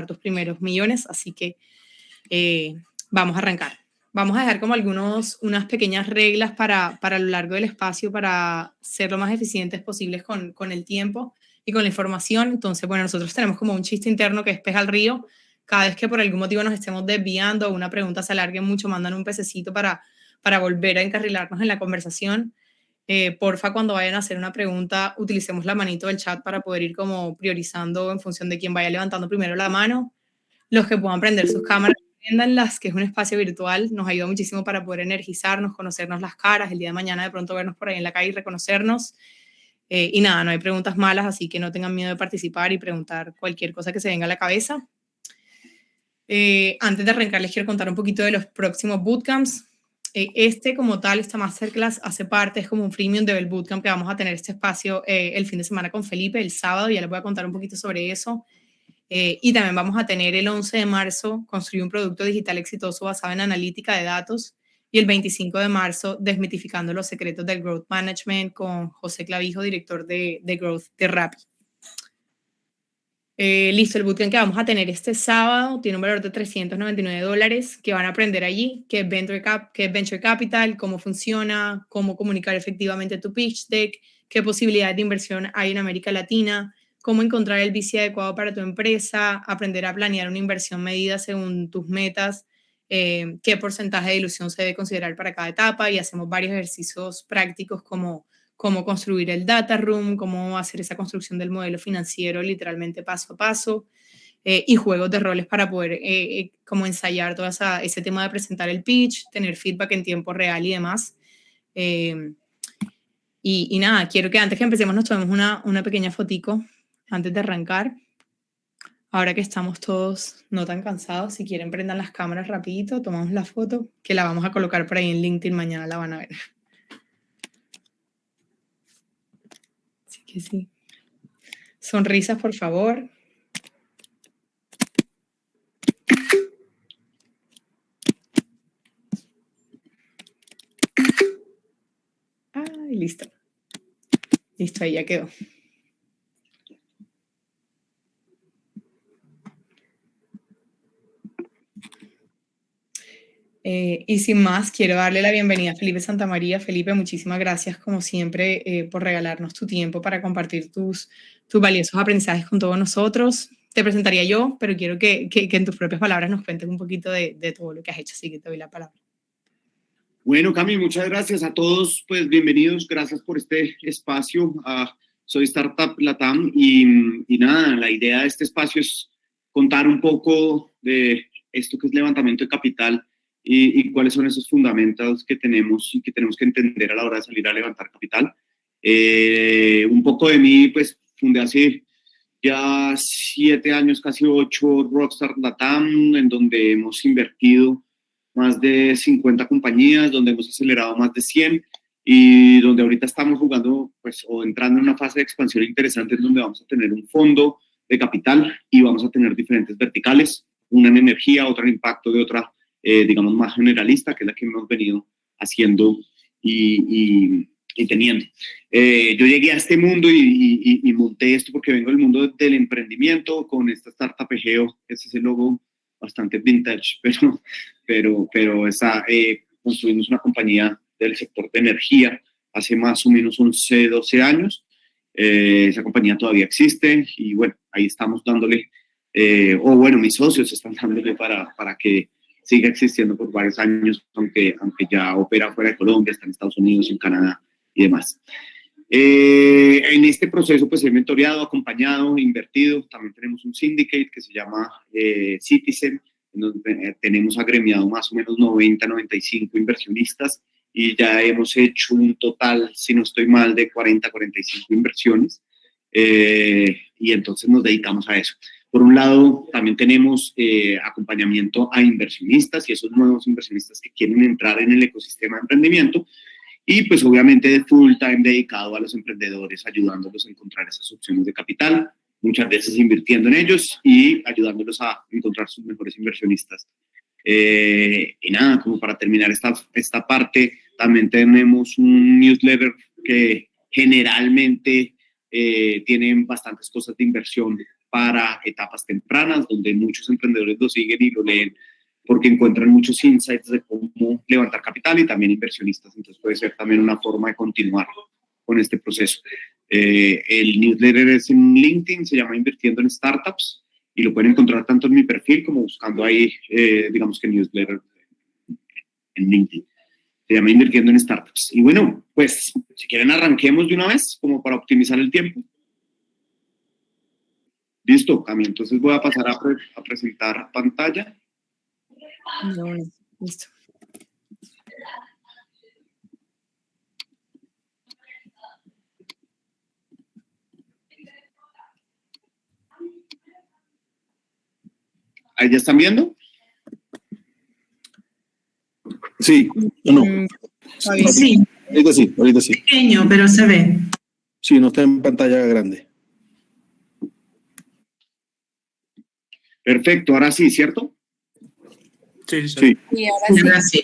tus primeros millones, así que vamos a arrancar. Vamos a dejar como unas pequeñas reglas para lo largo del espacio para ser lo más eficientes posibles con el tiempo y con la información. Entonces, bueno, nosotros tenemos como un chiste interno que es pez al río. Cada vez que por algún motivo nos estemos desviando o una pregunta se alargue mucho, mandan un pececito para volver a encarrilarnos en la conversación. Porfa, cuando vayan a hacer una pregunta, utilicemos la manito del chat para poder ir como priorizando en función de quién vaya levantando primero la mano. Los que puedan prender sus cámaras, préndanlas, que es un espacio virtual, nos ayuda muchísimo para poder energizarnos, conocernos las caras, el día de mañana de pronto vernos por ahí en la calle y reconocernos. Y nada, no hay preguntas malas, así que no tengan miedo de participar y preguntar cualquier cosa que se venga a la cabeza. Antes de arrancar, les quiero contar un poquito de los próximos bootcamps. Como tal, esta masterclass hace parte, es como un freemium del bootcamp que vamos a tener este espacio el fin de semana con Felipe, el sábado, ya les voy a contar un poquito sobre eso. Y también vamos a tener el 11 de marzo, construir un producto digital exitoso basado en analítica de datos, y el 25 de marzo, desmitificando los secretos del Growth Management con José Clavijo, director de Growth de Rappi. Listo, el bootcamp que vamos a tener este sábado tiene un valor de $399 que van a aprender allí, qué es Venture Capital, cómo funciona, cómo comunicar efectivamente tu pitch deck, qué posibilidades de inversión hay en América Latina, cómo encontrar el VC adecuado para tu empresa, aprender a planear una inversión medida según tus metas, qué porcentaje de dilución se debe considerar para cada etapa, y hacemos varios ejercicios prácticos como cómo construir el data room, cómo hacer esa construcción del modelo financiero literalmente paso a paso, y juegos de roles para poder como ensayar todo ese tema de presentar el pitch, tener feedback en tiempo real y demás. Y nada, quiero que antes que empecemos nos tomemos una pequeña fotico antes de arrancar. Ahora que estamos todos no tan cansados, si quieren prendan las cámaras rapidito, tomamos la foto, que la vamos a colocar por ahí en LinkedIn, mañana la van a ver. Así que sí. Sonrisas, por favor. Ay, listo. Listo, ahí ya quedó. Y sin más, quiero darle la bienvenida a Felipe Santamaría. Felipe, muchísimas gracias, como siempre, por regalarnos tu tiempo para compartir tus valiosos aprendizajes con todos nosotros. Te presentaría yo, pero quiero que en tus propias palabras nos cuentes un poquito de todo lo que has hecho, así que te doy la palabra. Bueno, Cami, muchas gracias a todos, pues bienvenidos, gracias por este espacio. Soy Startup Latam y nada, la idea de este espacio es contar un poco de esto que es levantamiento de capital y cuáles son esos fundamentos que tenemos y que tenemos que entender a la hora de salir a levantar capital. Un poco de mí, pues fundé hace ya 7 años, casi 8, Rockstar Latam, en donde hemos invertido más de 50 compañías, donde hemos acelerado más de 100 y donde ahorita estamos jugando, pues, o entrando en una fase de expansión interesante en donde vamos a tener un fondo de capital y vamos a tener diferentes verticales, una en energía, otra en impacto de otra, digamos, más generalista, que es la que hemos venido haciendo y teniendo. Yo llegué a este mundo y monté esto porque vengo del mundo del emprendimiento con esta startup Egeo, ese es el logo bastante vintage, pero construimos una compañía del sector de energía hace más o menos 11, 12 años. Esa compañía todavía existe y bueno, ahí estamos dándole, mis socios están dándole para que siga existiendo por varios años, aunque ya opera fuera de Colombia, está en Estados Unidos, en Canadá y demás. En este proceso pues he mentoreado, acompañado, invertido. También tenemos un syndicate que se llama Citizen, en donde tenemos agremiado más o menos 90, 95 inversionistas y ya hemos hecho un total, si no estoy mal, de 40, 45 inversiones, y entonces nos dedicamos a eso. Por un lado, también tenemos acompañamiento a inversionistas y esos nuevos inversionistas que quieren entrar en el ecosistema de emprendimiento. Y pues obviamente de full time dedicado a los emprendedores, ayudándolos a encontrar esas opciones de capital, muchas veces invirtiendo en ellos y ayudándolos a encontrar sus mejores inversionistas. Y nada, como para terminar esta parte, también tenemos un newsletter que generalmente tienen bastantes cosas de inversión para etapas tempranas, donde muchos emprendedores lo siguen y lo leen porque encuentran muchos insights de cómo levantar capital y también inversionistas. Entonces puede ser también una forma de continuar con este proceso. El newsletter es en LinkedIn, se llama Invirtiendo en Startups y lo pueden encontrar tanto en mi perfil como buscando ahí, digamos que newsletter en LinkedIn. Se llama Invirtiendo en Startups. Y bueno, pues si quieren arranquemos de una vez como para optimizar el tiempo. Listo, Cami, entonces voy a pasar a presentar pantalla. No, listo. ¿Ahí ya están viendo? Sí, no. Sí. Ahorita sí. Pequeño, pero se ve. Sí, no está en pantalla grande. Perfecto, ahora sí, ¿cierto? Sí. Y ahora sí.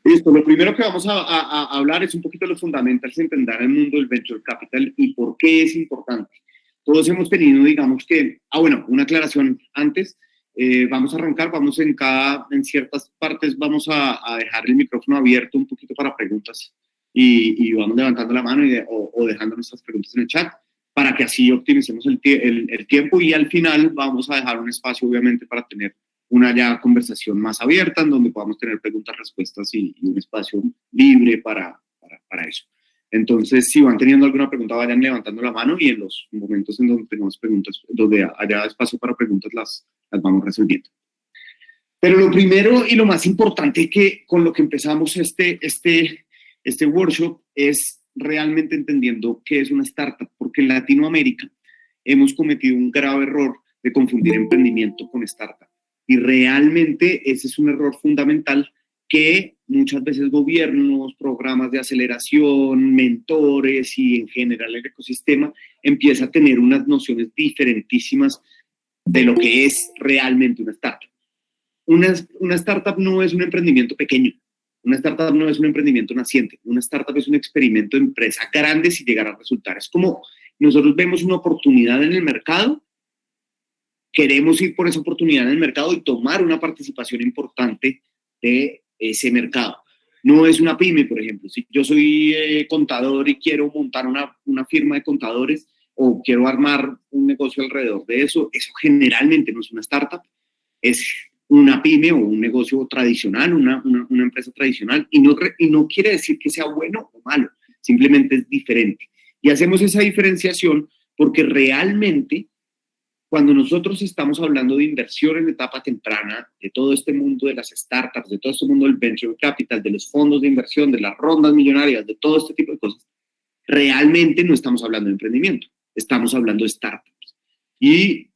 Listo, lo primero que vamos a hablar es un poquito de los fundamentales, entender el mundo del venture capital y por qué es importante. Todos hemos tenido, digamos que, una aclaración antes. Vamos a arrancar, en ciertas partes vamos a dejar el micrófono abierto un poquito para preguntas y vamos levantando la mano o dejando nuestras preguntas en el chat para que así optimicemos el tiempo y al final vamos a dejar un espacio obviamente para tener una ya conversación más abierta en donde podamos tener preguntas, respuestas y un espacio libre para eso. Entonces, si van teniendo alguna pregunta, vayan levantando la mano y en los momentos en donde tengamos preguntas, donde haya espacio para preguntas, las vamos resolviendo. Pero lo primero y lo más importante que con lo que empezamos este workshop es realmente entendiendo qué es una startup, porque en Latinoamérica hemos cometido un grave error de confundir emprendimiento con startup. Y realmente ese es un error fundamental que muchas veces gobiernos, programas de aceleración, mentores y en general el ecosistema empieza a tener unas nociones diferentísimas de lo que es realmente una startup. Una startup no es un emprendimiento pequeño, una startup no es un emprendimiento naciente, una startup es un experimento de empresa grande si llegar a resultar. Es como nosotros vemos una oportunidad en el mercado, queremos ir por esa oportunidad en el mercado y tomar una participación importante de ese mercado. No es una pyme, por ejemplo. Si yo soy contador y quiero montar una firma de contadores o quiero armar un negocio alrededor de eso generalmente no es una startup, es una pyme o un negocio tradicional, una empresa tradicional, y no quiere decir que sea bueno o malo, simplemente es diferente. Y hacemos esa diferenciación porque realmente cuando nosotros estamos hablando de inversión en etapa temprana, de todo este mundo de las startups, de todo este mundo del venture capital, de los fondos de inversión, de las rondas millonarias, de todo este tipo de cosas, realmente no estamos hablando de emprendimiento, estamos hablando de startups. Y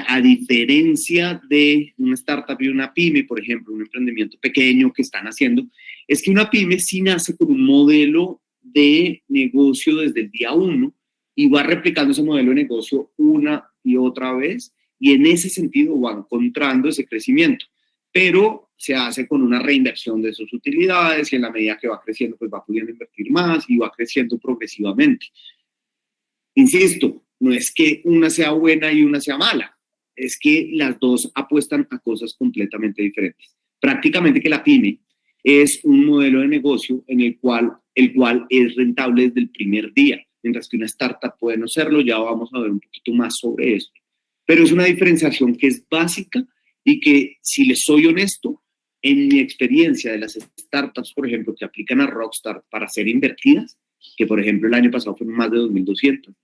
a diferencia de una startup y una pyme, por ejemplo, un emprendimiento pequeño que están haciendo, es que una pyme sí nace con un modelo de negocio desde el día 1 y va replicando ese modelo de negocio una y otra vez y en ese sentido va encontrando ese crecimiento, pero se hace con una reinversión de sus utilidades y en la medida que va creciendo pues va pudiendo invertir más y va creciendo progresivamente. Insisto, no es que una sea buena y una sea mala, es que las dos apuestan a cosas completamente diferentes. Prácticamente que la pyme es un modelo de negocio en el cual es rentable desde el primer día, mientras que una startup puede no serlo, ya vamos a ver un poquito más sobre esto. Pero es una diferenciación que es básica y que, si les soy honesto, en mi experiencia de las startups, por ejemplo, que aplican a Rockstar para ser invertidas, que por ejemplo el año pasado fueron más de 2.200,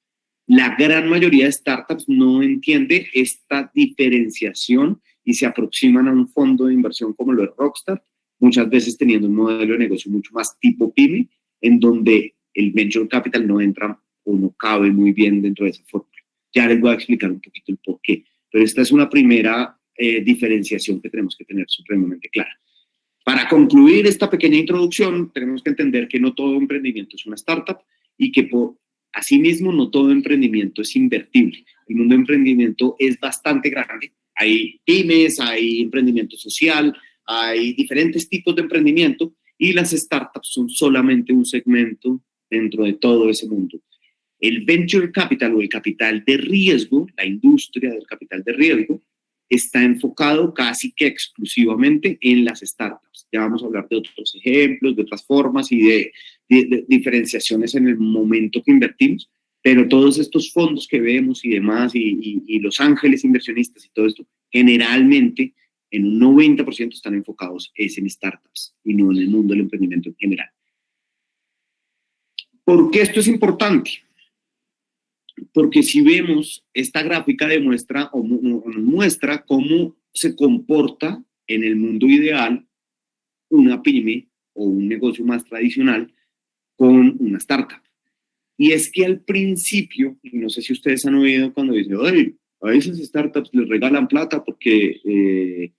la gran mayoría de startups no entiende esta diferenciación y se aproximan a un fondo de inversión como lo es Rockstar, muchas veces teniendo un modelo de negocio mucho más tipo pyme, en donde el venture capital no entra o no cabe muy bien dentro de esa fórmula. Ya les voy a explicar un poquito el por qué, pero esta es una primera diferenciación que tenemos que tener supremamente clara. Para concluir esta pequeña introducción, tenemos que entender que no todo emprendimiento es una startup y que asimismo no todo emprendimiento es invertible. El mundo de emprendimiento es bastante grande. Hay pymes, hay emprendimiento social, hay diferentes tipos de emprendimiento y las startups son solamente un segmento dentro de todo ese mundo. El venture capital o el capital de riesgo, la industria del capital de riesgo, está enfocado casi que exclusivamente en las startups. Ya vamos a hablar de otros ejemplos, de otras formas y de diferenciaciones en el momento que invertimos, pero todos estos fondos que vemos y demás, y los ángeles inversionistas y todo esto, generalmente en un 90% están enfocados en startups y no en el mundo del emprendimiento en general. ¿Por qué esto es importante? Porque si vemos, esta gráfica demuestra o nos muestra cómo se comporta en el mundo ideal una pyme o un negocio más tradicional con una startup. Y es que al principio, y no sé si ustedes han oído cuando dicen, ay, a esas startups les regalan plata porque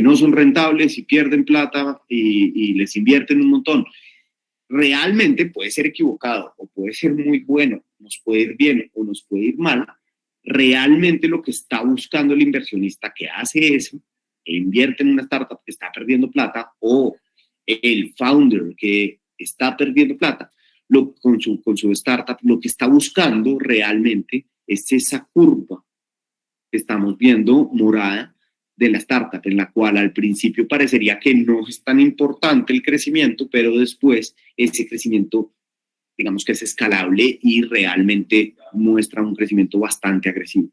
no son rentables y pierden plata y les invierten un montón. Realmente puede ser equivocado o puede ser muy bueno, nos puede ir bien o nos puede ir mal. Realmente lo que está buscando el inversionista que hace eso, e invierte en una startup que está perdiendo plata, o el founder que está perdiendo plata con su startup, lo que está buscando realmente es esa curva que estamos viendo morada de la startup, en la cual al principio parecería que no es tan importante el crecimiento, pero después ese crecimiento, digamos que es escalable y realmente muestra un crecimiento bastante agresivo.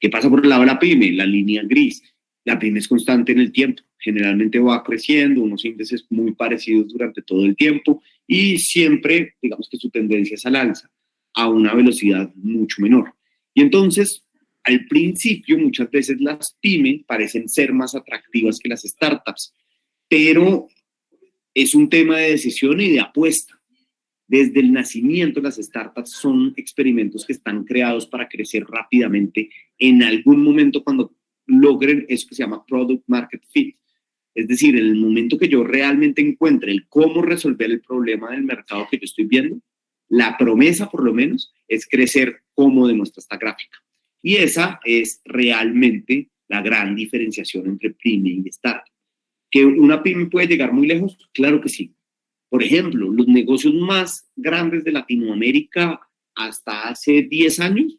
¿Qué pasa por el lado de la pyme? La línea gris. La pyme es constante en el tiempo, generalmente va creciendo, unos índices muy parecidos durante todo el tiempo y siempre, digamos que su tendencia es al alza, a una velocidad mucho menor. Y entonces, al principio, muchas veces las pymes parecen ser más atractivas que las startups, pero es un tema de decisión y de apuesta. Desde el nacimiento, las startups son experimentos que están creados para crecer rápidamente en algún momento cuando logren eso que se llama product market fit. Es decir, en el momento que yo realmente encuentre el cómo resolver el problema del mercado que yo estoy viendo, la promesa, por lo menos, es crecer como demuestra esta gráfica. Y esa es realmente la gran diferenciación entre pyme y startup. ¿Que una pyme puede llegar muy lejos? Claro que sí. Por ejemplo, los negocios más grandes de Latinoamérica hasta hace 10 años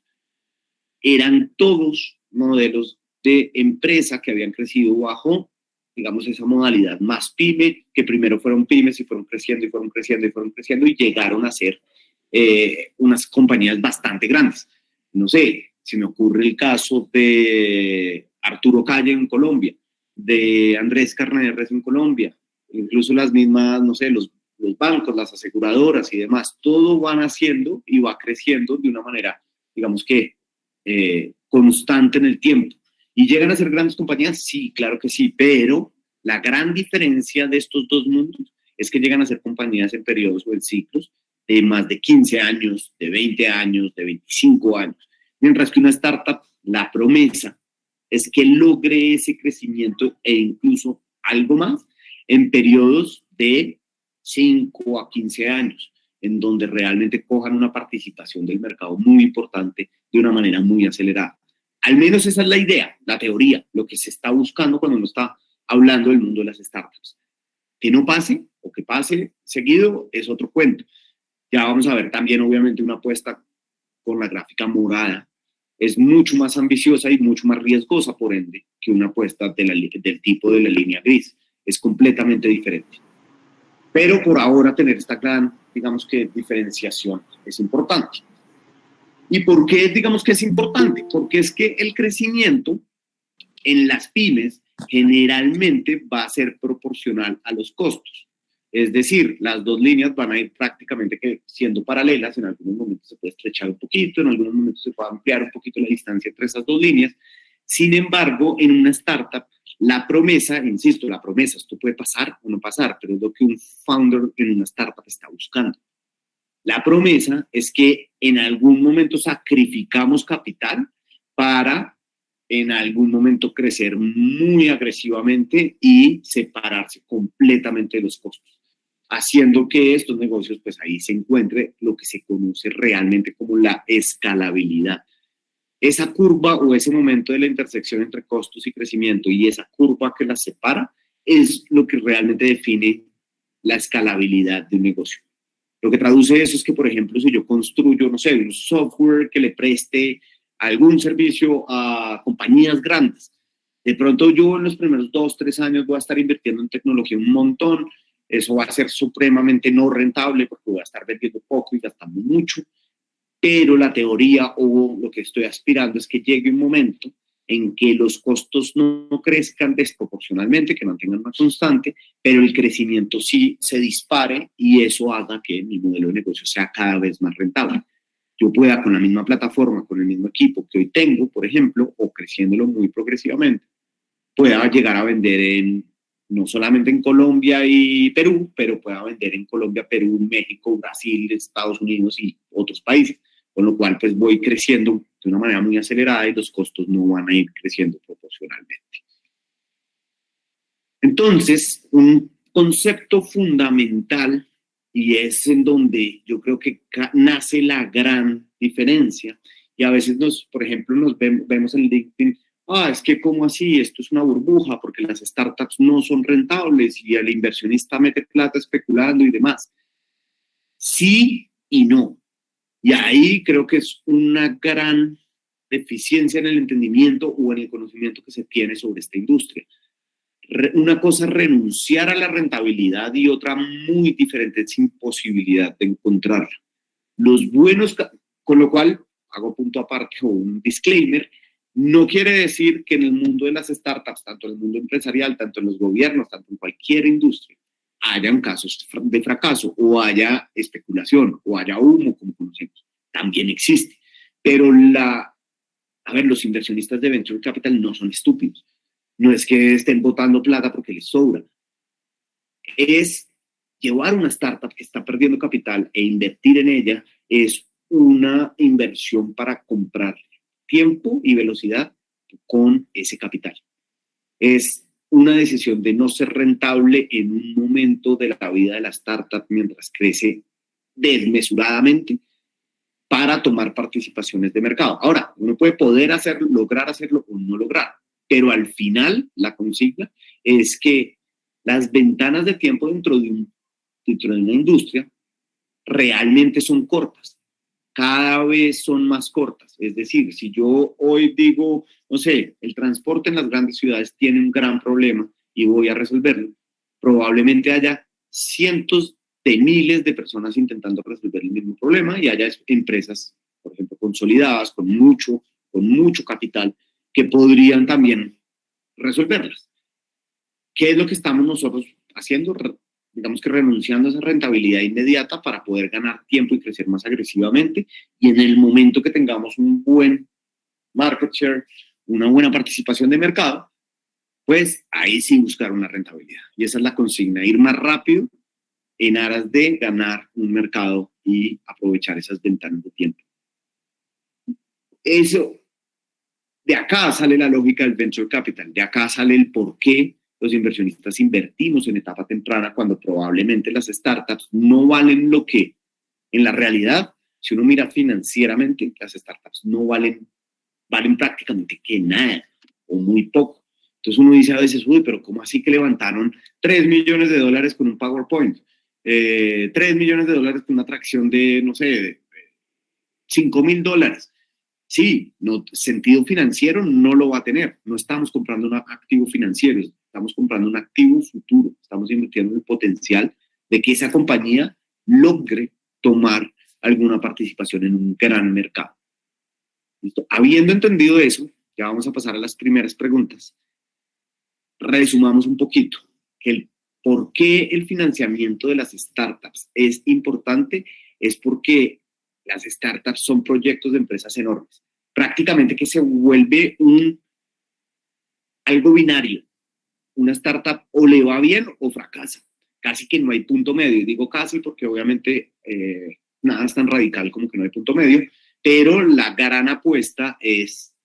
eran todos modelos de empresa que habían crecido bajo, digamos, esa modalidad más pyme, que primero fueron pymes y fueron creciendo y fueron creciendo y fueron creciendo y llegaron a ser unas compañías bastante grandes. No sé, se me ocurre el caso de Arturo Calle en Colombia, de Andrés Carneres en Colombia, incluso las mismas, no sé, los bancos, las aseguradoras y demás, todo van haciendo y va creciendo de una manera, digamos que constante en el tiempo. ¿Y llegan a ser grandes compañías? Sí, claro que sí, pero la gran diferencia de estos dos mundos es que llegan a ser compañías en periodos o en ciclos de más de 15 años, de 20 años, de 25 años. Mientras que una startup, la promesa es que logre ese crecimiento e incluso algo más en periodos de 5 a 15 años, en donde realmente cojan una participación del mercado muy importante de una manera muy acelerada. Al menos esa es la idea, la teoría, lo que se está buscando cuando uno está hablando del mundo de las startups. Que no pase o que pase seguido es otro cuento. Ya vamos a ver también, obviamente, una apuesta con la gráfica morada. Es mucho más ambiciosa y mucho más riesgosa, por ende, que una apuesta del tipo de la línea gris. Es completamente diferente. Pero por ahora tener esta gran, digamos que, diferenciación es importante. ¿Y por qué digamos que es importante? Porque es que el crecimiento en las pymes generalmente va a ser proporcional a los costos. Es decir, las dos líneas van a ir prácticamente siendo paralelas, en algunos momentos se puede estrechar un poquito, en algunos momentos se puede ampliar un poquito la distancia entre esas dos líneas. Sin embargo, en una startup, la promesa, insisto, la promesa, esto puede pasar o no pasar, pero es lo que un founder en una startup está buscando. La promesa es que en algún momento sacrificamos capital para en algún momento crecer muy agresivamente y separarse completamente de los costos, haciendo que estos negocios, pues ahí se encuentre lo que se conoce realmente como la escalabilidad. Esa curva o ese momento de la intersección entre costos y crecimiento y esa curva que las separa es lo que realmente define la escalabilidad de un negocio. Lo que traduce eso es que, por ejemplo, si yo construyo, no sé, un software que le preste algún servicio a compañías grandes, de pronto yo en los primeros 2, 3 años voy a estar invirtiendo en tecnología un montón, eso va a ser supremamente no rentable porque voy a estar vendiendo poco y gastando mucho, pero la teoría o lo que estoy aspirando es que llegue un momento en que los costos no crezcan desproporcionalmente, que mantengan una constante, pero el crecimiento sí se dispare y eso haga que mi modelo de negocio sea cada vez más rentable. Yo pueda con la misma plataforma, con el mismo equipo que hoy tengo, por ejemplo, o creciéndolo muy progresivamente, pueda llegar a vender no solamente en Colombia y Perú, pero pueda vender en Colombia, Perú, México, Brasil, Estados Unidos y otros países, con lo cual pues voy creciendo de una manera muy acelerada y los costos no van a ir creciendo proporcionalmente. Entonces, un concepto fundamental, y es en donde yo creo que nace la gran diferencia, y a veces por ejemplo, nos vemos en LinkedIn, es que ¿cómo así? Esto es una burbuja porque las startups no son rentables y el inversionista mete plata especulando y demás. Sí y no. Y ahí creo que es una gran deficiencia en el entendimiento o en el conocimiento que se tiene sobre esta industria. Una cosa es renunciar a la rentabilidad y otra muy diferente es imposibilidad de encontrarla. Los buenos, con lo cual hago punto aparte o un disclaimer, no quiere decir que en el mundo de las startups, tanto en el mundo empresarial, tanto en los gobiernos, tanto en cualquier industria, hayan casos de fracaso o haya especulación o haya humo, como conocemos. También existe. Pero los inversionistas de Venture Capital no son estúpidos. No es que estén botando plata porque les sobra. Es llevar una startup que está perdiendo capital e invertir en ella es una inversión para comprar tiempo y velocidad con ese capital. Es una decisión de no ser rentable en un momento de la vida de la startup mientras crece desmesuradamente para tomar participaciones de mercado. Ahora, uno puede lograr hacerlo o no lograr, pero al final la consigna es que las ventanas de tiempo dentro de una industria realmente son cortas. Cada vez son más cortas. Es decir, si yo hoy digo, no sé, el transporte en las grandes ciudades tiene un gran problema y voy a resolverlo, probablemente haya cientos de miles de personas intentando resolver el mismo problema y haya empresas, por ejemplo, consolidadas con mucho capital que podrían también resolverlas. ¿Qué es lo que estamos nosotros haciendo? Digamos que renunciando a esa rentabilidad inmediata para poder ganar tiempo y crecer más agresivamente, y en el momento que tengamos un buen market share, una buena participación de mercado, pues ahí sí buscar una rentabilidad. Y esa es la consigna, ir más rápido en aras de ganar un mercado y aprovechar esas ventanas de tiempo. Eso, de acá sale la lógica del venture capital, de acá sale el por qué los inversionistas invertimos en etapa temprana cuando probablemente las startups no valen lo que en la realidad, si uno mira financieramente, las startups no valen prácticamente que nada o muy poco. Entonces uno dice a veces, pero ¿cómo así que levantaron $3 millones con un PowerPoint? 3 millones de dólares con una atracción de, no sé, de $5,000. Sí, sentido financiero no lo va a tener. No estamos comprando un activo financiero, estamos comprando un activo futuro. Estamos invirtiendo en el potencial de que esa compañía logre tomar alguna participación en un gran mercado. ¿Listo? Habiendo entendido eso, ya vamos a pasar a las primeras preguntas. Resumamos un poquito. ¿Por qué el financiamiento de las startups es importante? Es porque las startups son proyectos de empresas enormes. Prácticamente que se vuelve algo binario. Una startup o le va bien o fracasa. Casi que no hay punto medio. Y digo casi porque obviamente nada es tan radical como que no hay punto medio. Pero la gran apuesta es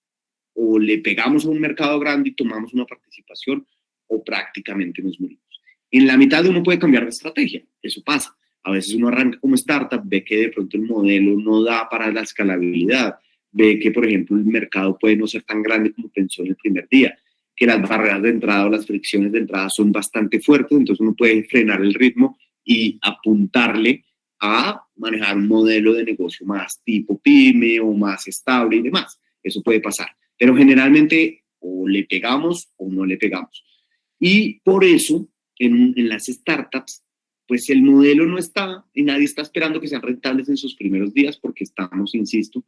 o le pegamos a un mercado grande y tomamos una participación o prácticamente nos morimos. En la mitad uno puede cambiar de estrategia. Eso pasa. A veces uno arranca como startup, ve que de pronto el modelo no da para la escalabilidad, ve que, por ejemplo, el mercado puede no ser tan grande como pensó en el primer día, que las barreras de entrada o las fricciones de entrada son bastante fuertes, entonces uno puede frenar el ritmo y apuntarle a manejar un modelo de negocio más tipo pyme o más estable y demás. Eso puede pasar. Pero generalmente o le pegamos o no le pegamos. Y por eso en las startups, pues el modelo no está y nadie está esperando que sean rentables en sus primeros días porque estamos, insisto,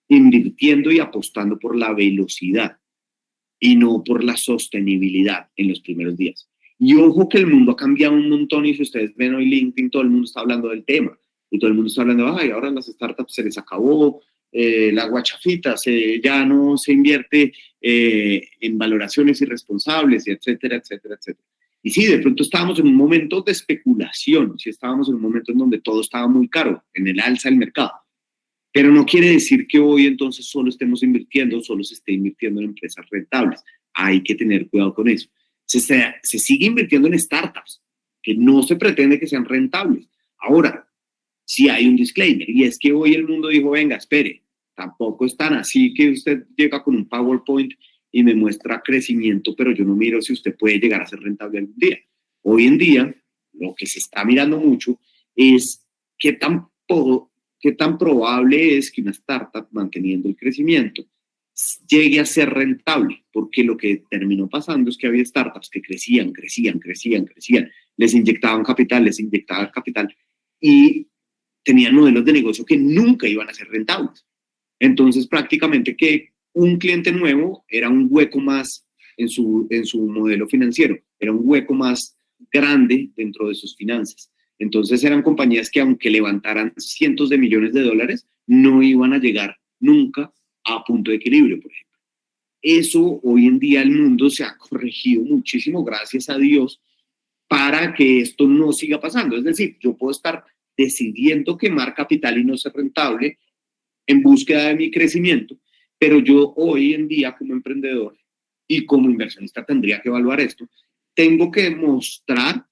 invirtiendo y apostando por la velocidad y no por la sostenibilidad en los primeros días. Y ojo que el mundo ha cambiado un montón y si ustedes ven hoy LinkedIn, todo el mundo está hablando del tema y todo el mundo está hablando, ay, ahora las startups se les acabó la guachafita, ya no se invierte en valoraciones irresponsables, etcétera, etcétera, etcétera. Y sí, de pronto estábamos en un momento de especulación, sí estábamos en un momento en donde todo estaba muy caro, en el alza del mercado. Pero no quiere decir que hoy entonces solo estemos invirtiendo, solo se esté invirtiendo en empresas rentables. Hay que tener cuidado con eso. Se sigue invirtiendo en startups, que no se pretende que sean rentables. Ahora, sí hay un disclaimer, y es que hoy el mundo dijo, venga, espere, tampoco es tan así que usted llega con un PowerPoint y me muestra crecimiento, pero yo no miro si usted puede llegar a ser rentable algún día. Hoy en día, lo que se está mirando mucho es qué tan probable es que una startup, manteniendo el crecimiento, llegue a ser rentable, porque lo que terminó pasando es que había startups que crecían, les inyectaban capital y tenían modelos de negocio que nunca iban a ser rentables. Entonces, prácticamente que un cliente nuevo era un hueco más en su modelo financiero, era un hueco más grande dentro de sus finanzas. Entonces eran compañías que aunque levantaran cientos de millones de dólares, no iban a llegar nunca a punto de equilibrio, por ejemplo. Eso hoy en día el mundo se ha corregido muchísimo, gracias a Dios, para que esto no siga pasando. Es decir, yo puedo estar decidiendo quemar capital y no ser rentable en búsqueda de mi crecimiento, pero yo hoy en día como emprendedor y como inversionista tendría que evaluar esto. Tengo que mostrar,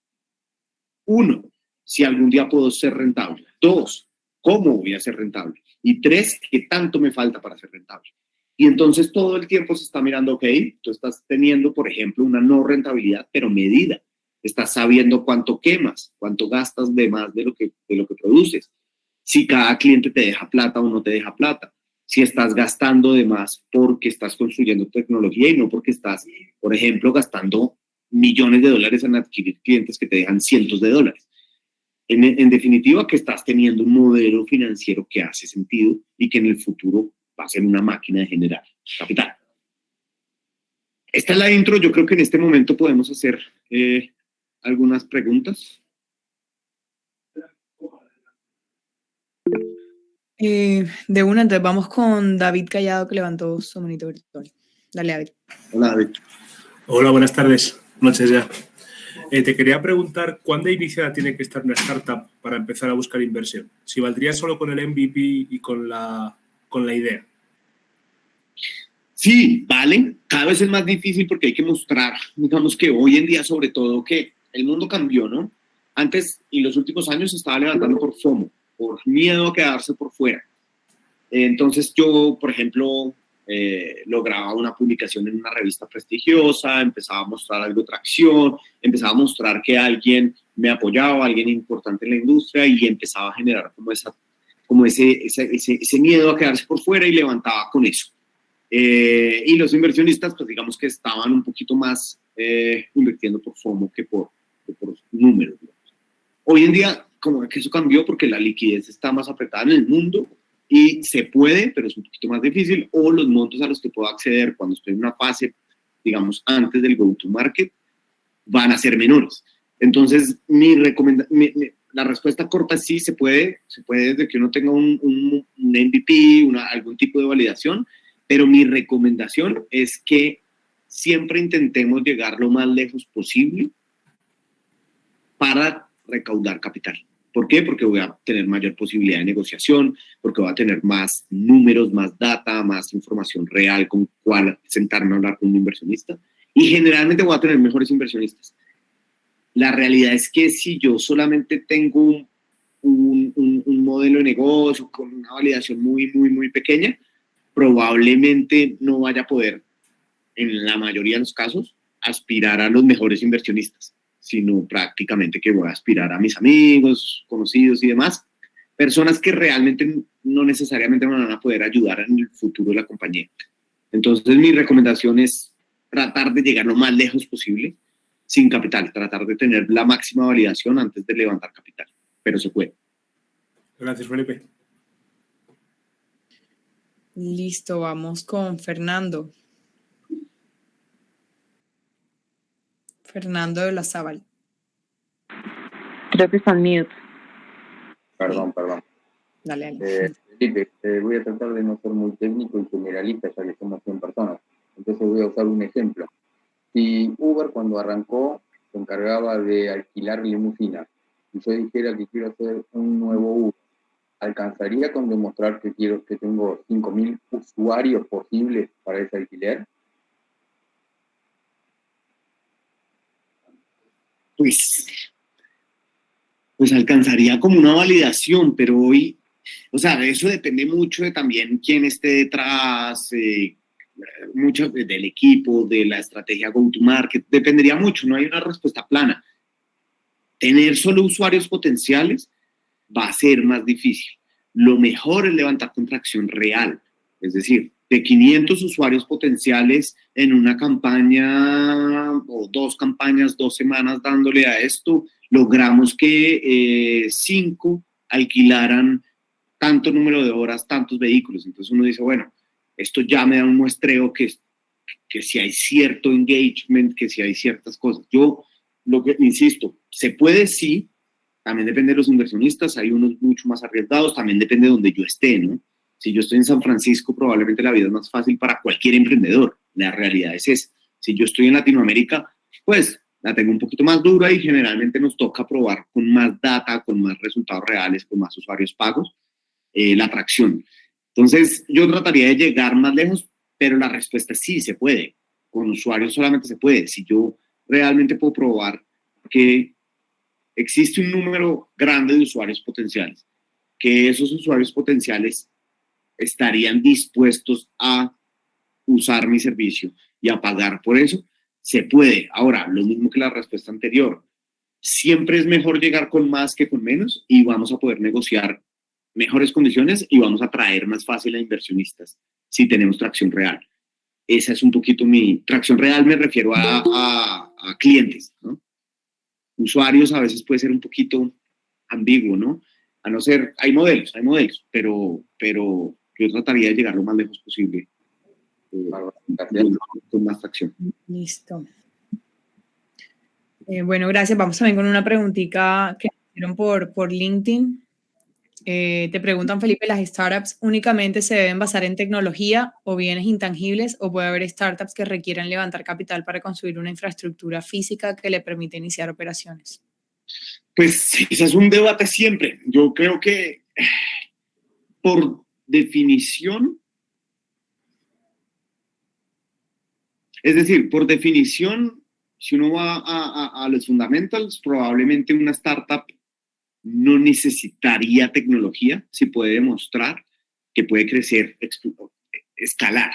uno, si algún día puedo ser rentable. Dos, ¿cómo voy a ser rentable? Y tres, ¿qué tanto me falta para ser rentable? Y entonces todo el tiempo se está mirando, ok, tú estás teniendo, por ejemplo, una no rentabilidad, pero medida. Estás sabiendo cuánto quemas, cuánto gastas de más de lo que produces. Si cada cliente te deja plata o no te deja plata. Si estás gastando de más porque estás construyendo tecnología y no porque estás, por ejemplo, gastando millones de dólares en adquirir clientes que te dejan cientos de dólares. En definitiva, que estás teniendo un modelo financiero que hace sentido y que en el futuro va a ser una máquina de generar capital. Esta es la intro. Yo creo que en este momento podemos hacer algunas preguntas. De una, entonces vamos con David Callado, que levantó su monitor virtual. Dale, David. Hola, David. Hola, buenas tardes. Noches ya. Te quería preguntar, ¿cuándo iniciada tiene que estar una startup para empezar a buscar inversión? Si valdría solo con el MVP y con la idea. Sí, vale. Cada vez es más difícil porque hay que mostrar, digamos que hoy en día sobre todo que el mundo cambió, ¿no? Antes y los últimos años se estaba levantando por FOMO, por miedo a quedarse por fuera. Entonces yo, por ejemplo, lograba una publicación en una revista prestigiosa, empezaba a mostrar algo de tracción, empezaba a mostrar que alguien me apoyaba, alguien importante en la industria y empezaba a generar como ese miedo a quedarse por fuera y levantaba con eso. Y los inversionistas, pues digamos que estaban un poquito más invirtiendo por FOMO que por números, digamos. Hoy en día, como que eso cambió porque la liquidez está más apretada en el mundo y se puede, pero es un poquito más difícil, o los montos a los que puedo acceder cuando estoy en una fase, digamos, antes del go-to-market, van a ser menores. Entonces, la respuesta corta es sí, se puede desde que uno tenga un MVP, algún tipo de validación, pero mi recomendación es que siempre intentemos llegar lo más lejos posible para recaudar capital. ¿Por qué? Porque voy a tener mayor posibilidad de negociación, porque voy a tener más números, más data, más información real con cuál sentarme a hablar con un inversionista y generalmente voy a tener mejores inversionistas. La realidad es que si yo solamente tengo un modelo de negocio con una validación muy, muy, muy pequeña, probablemente no vaya a poder, en la mayoría de los casos, aspirar a los mejores inversionistas. sino prácticamente que voy a aspirar a mis amigos, conocidos y demás, personas que realmente no necesariamente me van a poder ayudar en el futuro de la compañía. Entonces, mi recomendación es tratar de llegar lo más lejos posible sin capital, tratar de tener la máxima validación antes de levantar capital, pero se puede. Gracias, Felipe. Listo, vamos con Fernando. Fernando de la Zabal. Creo que está en mute. Perdón. Dale. Felipe, voy a tratar de no ser muy técnico y generalista, ya que somos 100 personas. Entonces voy a usar un ejemplo. Si Uber cuando arrancó se encargaba de alquilar limusinas, y yo dijera que quiero hacer un nuevo Uber, ¿alcanzaría con demostrar que tengo 5.000 usuarios posibles para ese alquiler? Pues alcanzaría como una validación, pero hoy, o sea, eso depende mucho de también quién esté detrás, mucho del equipo, de la estrategia go-to-market, dependería mucho, no hay una respuesta plana. Tener solo usuarios potenciales va a ser más difícil. Lo mejor es levantar contracción real, es decir, de 500 usuarios potenciales en una campaña o 2 campañas, 2 semanas dándole a esto, logramos que 5 alquilaran tanto número de horas, tantos vehículos. Entonces uno dice, bueno, esto ya me da un muestreo que si hay cierto engagement, que si hay ciertas cosas. Yo, lo que insisto, se puede sí, también depende de los inversionistas, hay unos mucho más arriesgados, también depende de donde yo esté, ¿no? Si yo estoy en San Francisco, probablemente la vida es más fácil para cualquier emprendedor. La realidad es esa. Si yo estoy en Latinoamérica, pues la tengo un poquito más dura y generalmente nos toca probar con más data, con más resultados reales, con más usuarios pagos, la atracción. Entonces, yo trataría de llegar más lejos, pero la respuesta es sí, se puede. Con usuarios solamente se puede. Si yo realmente puedo probar que existe un número grande de usuarios potenciales, que esos usuarios potenciales estarían dispuestos a usar mi servicio y a pagar por eso, se puede. Ahora, lo mismo que la respuesta anterior, siempre es mejor llegar con más que con menos y vamos a poder negociar mejores condiciones y vamos a atraer más fácil a inversionistas si tenemos tracción real. Esa es un poquito mi tracción real, me refiero a clientes, ¿no? Usuarios a veces puede ser un poquito ambiguo, ¿no? A no ser, hay modelos, pero yo trataría de llegar lo más lejos posible con más tracción. Listo. Bueno, gracias. Vamos también con una preguntita que me hicieron por LinkedIn. Te preguntan, Felipe, ¿las startups únicamente se deben basar en tecnología o bienes intangibles o puede haber startups que requieran levantar capital para construir una infraestructura física que le permite iniciar operaciones? Pues ese es un debate siempre. Yo creo que por definición, es decir, por definición, si uno va a los fundamentals, probablemente una startup no necesitaría tecnología si puede demostrar que puede crecer, escalar,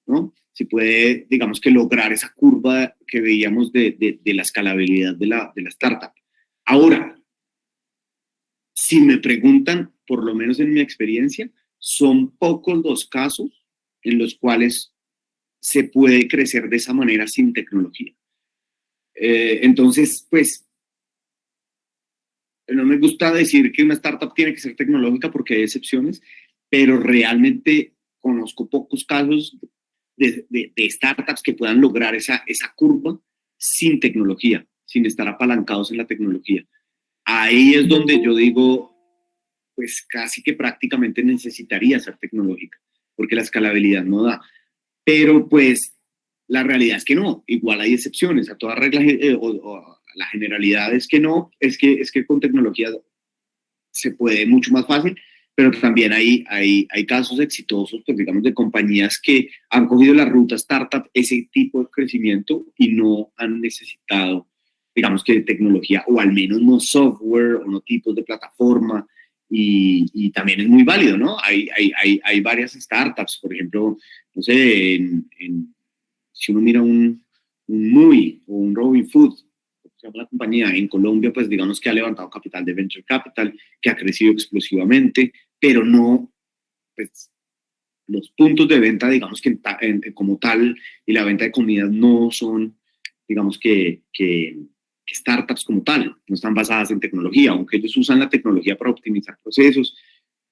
¿no? Si puede, digamos que lograr esa curva que veíamos de la escalabilidad de la startup. Ahora, si me preguntan, por lo menos en mi experiencia, son pocos los casos en los cuales se puede crecer de esa manera sin tecnología. Entonces, pues, no me gusta decir que una startup tiene que ser tecnológica porque hay excepciones, pero realmente conozco pocos casos de startups que puedan lograr esa curva sin tecnología, sin estar apalancados en la tecnología. Ahí es donde yo digo, pues casi que prácticamente necesitaría ser tecnológica, porque la escalabilidad no da. Pero pues la realidad es que no, igual hay excepciones, a toda regla la generalidad es que no, es que con tecnología se puede mucho más fácil, pero también hay casos exitosos, pues digamos, de compañías que han cogido la ruta startup, ese tipo de crecimiento y no han necesitado, digamos que de tecnología, o al menos no software o no tipos de plataforma, y también es muy válido, ¿no? Hay varias startups, por ejemplo, no sé, si uno mira un Muy o un Robin Food, se llama la compañía. En Colombia, pues digamos que ha levantado capital de Venture Capital, que ha crecido explosivamente, pero no, pues los puntos de venta, digamos que como tal, y la venta de comidas no son, digamos que startups como tal, no están basadas en tecnología, aunque ellos usan la tecnología para optimizar procesos,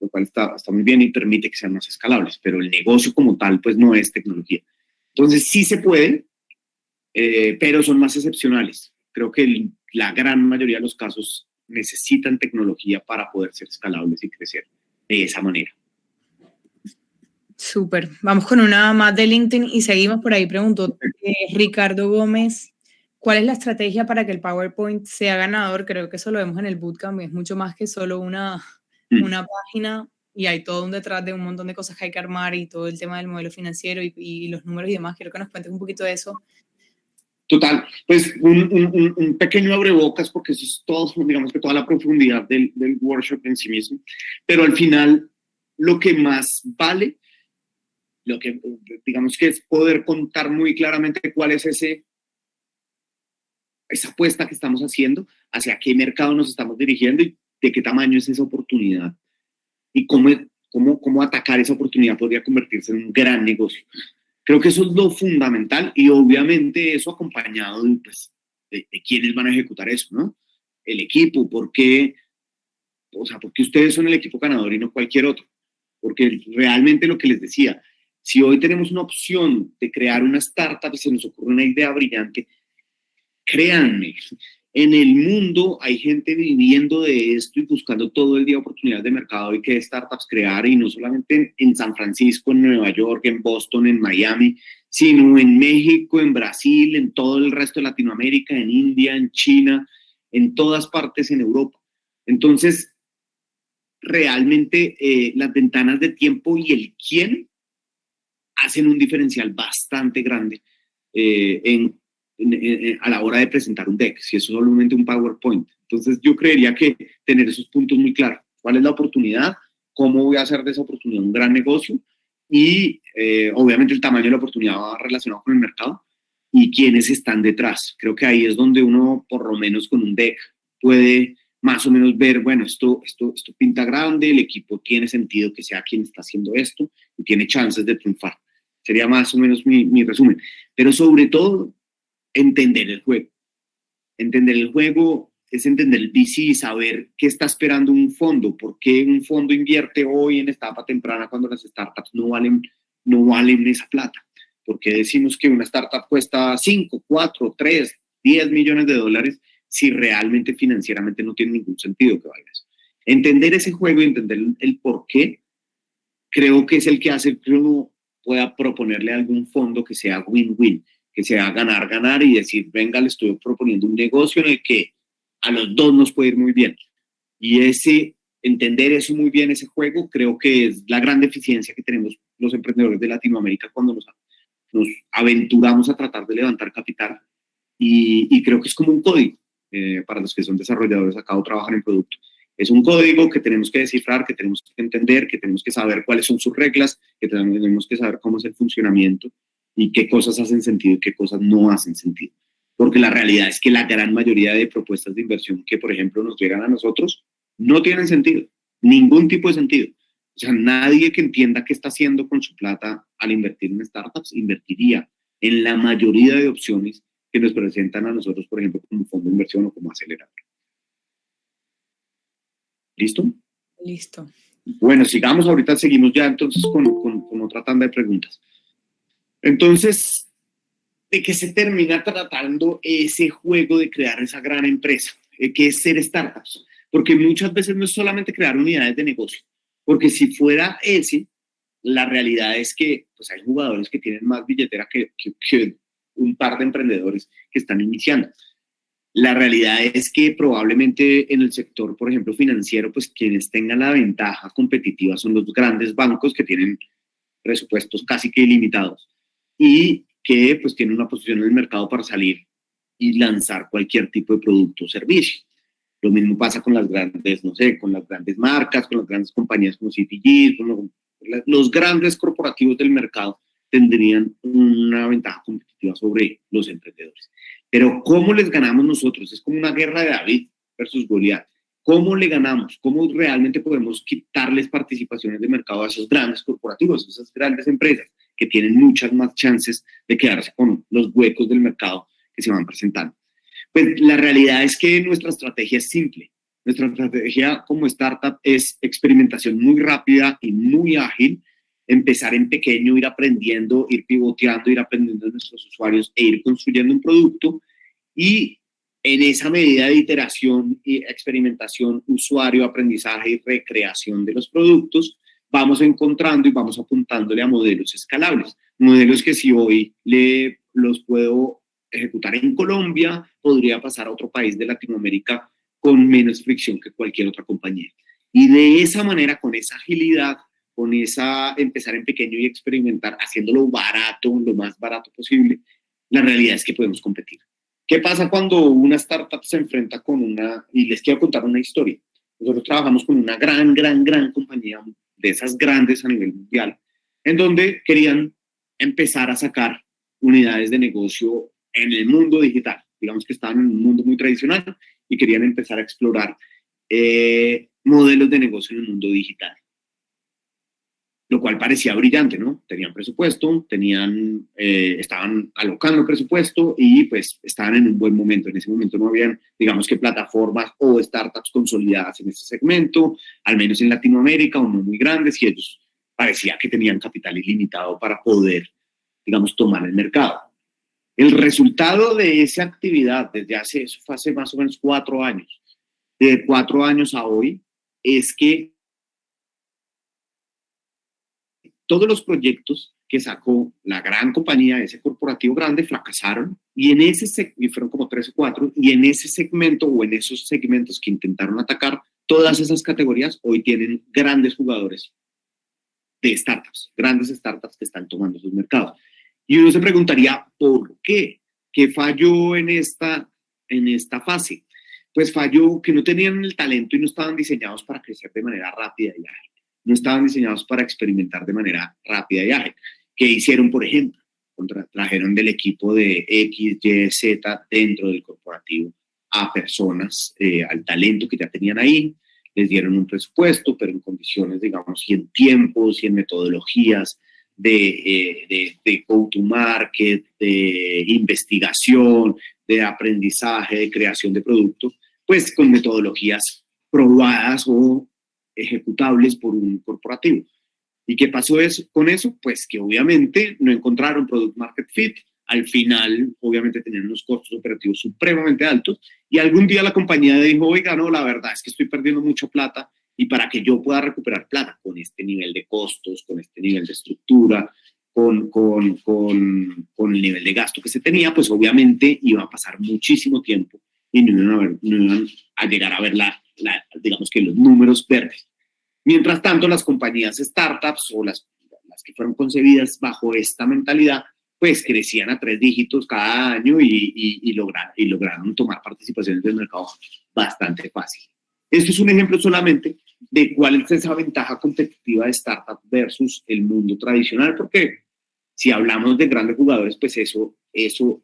lo cual está muy bien y permite que sean más escalables, pero el negocio como tal, pues no es tecnología. Entonces sí se puede, pero son más excepcionales. Creo que la gran mayoría de los casos necesitan tecnología para poder ser escalables y crecer de esa manera. Súper. Vamos con una más de LinkedIn y seguimos por ahí. Preguntó Ricardo Gómez, ¿cuál es la estrategia para que el PowerPoint sea ganador? Creo que eso lo vemos en el bootcamp, es mucho más que solo una página y hay todo un detrás de un montón de cosas que hay que armar y todo el tema del modelo financiero y los números y demás. Quiero que nos cuentes un poquito de eso. Total, pues un pequeño abrebocas porque eso es todo, digamos que toda la profundidad del workshop en sí mismo, pero al final lo que más vale, lo que digamos que es poder contar muy claramente cuál es esa apuesta que estamos haciendo, hacia qué mercado nos estamos dirigiendo y de qué tamaño es esa oportunidad y cómo atacar esa oportunidad podría convertirse en un gran negocio. Creo que eso es lo fundamental y obviamente eso acompañado pues, de quiénes van a ejecutar eso, ¿no? El equipo, ¿por qué ustedes son el equipo ganador y no cualquier otro? Porque realmente lo que les decía, si hoy tenemos una opción de crear una startup y se nos ocurre una idea brillante, créanme, en el mundo hay gente viviendo de esto y buscando todo el día oportunidades de mercado y qué startups crear, y no solamente en San Francisco, en Nueva York, en Boston, en Miami, sino en México, en Brasil, en todo el resto de Latinoamérica, en India, en China, en todas partes en Europa. Entonces, realmente las ventanas de tiempo y el quién hacen un diferencial bastante grande a la hora de presentar un deck, si es solamente un PowerPoint. Entonces yo creería que tener esos puntos muy claros. ¿Cuál es la oportunidad? ¿Cómo voy a hacer de esa oportunidad un gran negocio? Y obviamente el tamaño de la oportunidad va relacionado con el mercado y quiénes están detrás. Creo que ahí es donde uno, por lo menos con un deck, puede más o menos ver, bueno, esto pinta grande, el equipo tiene sentido que sea quien está haciendo esto y tiene chances de triunfar. Sería más o menos mi resumen. Pero sobre todo, entender el juego. Entender el juego es entender el VC, saber qué está esperando un fondo, por qué un fondo invierte hoy en etapa temprana cuando las startups no valen esa plata. ¿Por qué decimos que una startup cuesta 5, 4, 3, 10 millones de dólares si realmente financieramente no tiene ningún sentido que valga eso? Entender ese juego y entender el por qué, creo que es el que hace que uno pueda proponerle a algún fondo que sea win-win, que sea ganar y decir, venga, le estoy proponiendo un negocio en el que a los dos nos puede ir muy bien. Y entender eso muy bien, ese juego, creo que es la gran deficiencia que tenemos los emprendedores de Latinoamérica cuando nos aventuramos a tratar de levantar capital. Y creo que es como un código para los que son desarrolladores acá o trabajan en producto. Es un código que tenemos que descifrar, que tenemos que entender, que tenemos que saber cuáles son sus reglas, que tenemos que saber cómo es el funcionamiento y qué cosas hacen sentido y qué cosas no hacen sentido. Porque la realidad es que la gran mayoría de propuestas de inversión que, por ejemplo, nos llegan a nosotros no tienen sentido, ningún tipo de sentido. O sea, nadie que entienda qué está haciendo con su plata al invertir en startups invertiría en la mayoría de opciones que nos presentan a nosotros, por ejemplo, como fondo de inversión o como acelerador. ¿Listo? Listo. Bueno, sigamos, ahorita seguimos ya entonces con otra tanda de preguntas. Entonces, ¿de qué se termina tratando ese juego de crear esa gran empresa? ¿Qué es ser startups? Porque muchas veces no es solamente crear unidades de negocio, porque si fuera la realidad es que pues hay jugadores que tienen más billetera que un par de emprendedores que están iniciando. La realidad es que probablemente en el sector, por ejemplo, financiero, pues quienes tengan la ventaja competitiva son los grandes bancos que tienen presupuestos casi que ilimitados y que pues tienen una posición en el mercado para salir y lanzar cualquier tipo de producto o servicio. Lo mismo pasa con las grandes, no sé, con las grandes marcas, con las grandes compañías como CPG, con los grandes corporativos del mercado tendrían una ventaja competitiva sobre los emprendedores. Pero ¿cómo les ganamos nosotros? Es como una guerra de David versus Goliat. ¿Cómo le ganamos? ¿Cómo realmente podemos quitarles participaciones de mercado a esos grandes corporativos, a esas grandes empresas que tienen muchas más chances de quedarse con los huecos del mercado que se van presentando? Pues la realidad es que nuestra estrategia es simple. Nuestra estrategia como startup es experimentación muy rápida y muy ágil, empezar en pequeño, ir aprendiendo, ir pivoteando, ir aprendiendo de nuestros usuarios e ir construyendo un producto, y en esa medida de iteración y experimentación, usuario, aprendizaje y recreación de los productos, vamos encontrando y vamos apuntándole a modelos escalables. Modelos que si hoy los puedo ejecutar en Colombia, podría pasar a otro país de Latinoamérica con menos fricción que cualquier otra compañía. Y de esa manera, con esa agilidad, con esa empezar en pequeño y experimentar, haciéndolo barato, lo más barato posible, la realidad es que podemos competir. ¿Qué pasa cuando una startup se enfrenta con una, y les quiero contar una historia? Nosotros trabajamos con una gran compañía, de esas grandes a nivel mundial, en donde querían empezar a sacar unidades de negocio en el mundo digital. Digamos que estaban en un mundo muy tradicional y querían empezar a explorar modelos de negocio en el mundo digital. Lo cual parecía brillante, ¿no? Tenían presupuesto, estaban alocando presupuesto y pues estaban en un buen momento. En ese momento no habían, digamos que plataformas o startups consolidadas en este segmento, al menos en Latinoamérica, o no muy grandes, y ellos parecía que tenían capital ilimitado para poder, digamos, tomar el mercado. El resultado de esa actividad, eso fue hace más o menos 4 años, de 4 años a hoy, es que todos los proyectos que sacó la gran compañía, ese corporativo grande, fracasaron, y fueron como 3 o 4, y en ese segmento o en esos segmentos que intentaron atacar, todas esas categorías hoy tienen grandes jugadores de startups, grandes startups que están tomando sus mercados. Y uno se preguntaría, ¿por qué? ¿Qué falló en esta fase? Pues falló que no tenían el talento y no estaban diseñados para crecer de manera rápida y ágil. No estaban diseñados para experimentar de manera rápida y ágil. ¿Qué hicieron, por ejemplo? Trajeron del equipo de X, Y, Z dentro del corporativo a personas, al talento que ya tenían ahí, les dieron un presupuesto, pero en condiciones, digamos, y en tiempos y en metodologías de go-to-market, de investigación, de aprendizaje, de creación de productos, pues con metodologías probadas o ejecutables por un corporativo. ¿Y qué pasó con eso? Pues que obviamente no encontraron product market fit. Al final, obviamente, tenían unos costos operativos supremamente altos, y algún día la compañía dijo, oiga, no, la verdad es que estoy perdiendo mucha plata, y para que yo pueda recuperar plata con este nivel de costos, con este nivel de estructura, con el nivel de gasto que se tenía, pues obviamente iba a pasar muchísimo tiempo y no iban a llegar a ver digamos que los números verdes. Mientras tanto, las compañías startups o las que fueron concebidas bajo esta mentalidad, pues crecían a 3 dígitos cada año y lograron tomar participaciones del mercado bastante fácil. Esto es un ejemplo solamente de cuál es esa ventaja competitiva de startup versus el mundo tradicional, porque si hablamos de grandes jugadores, pues eso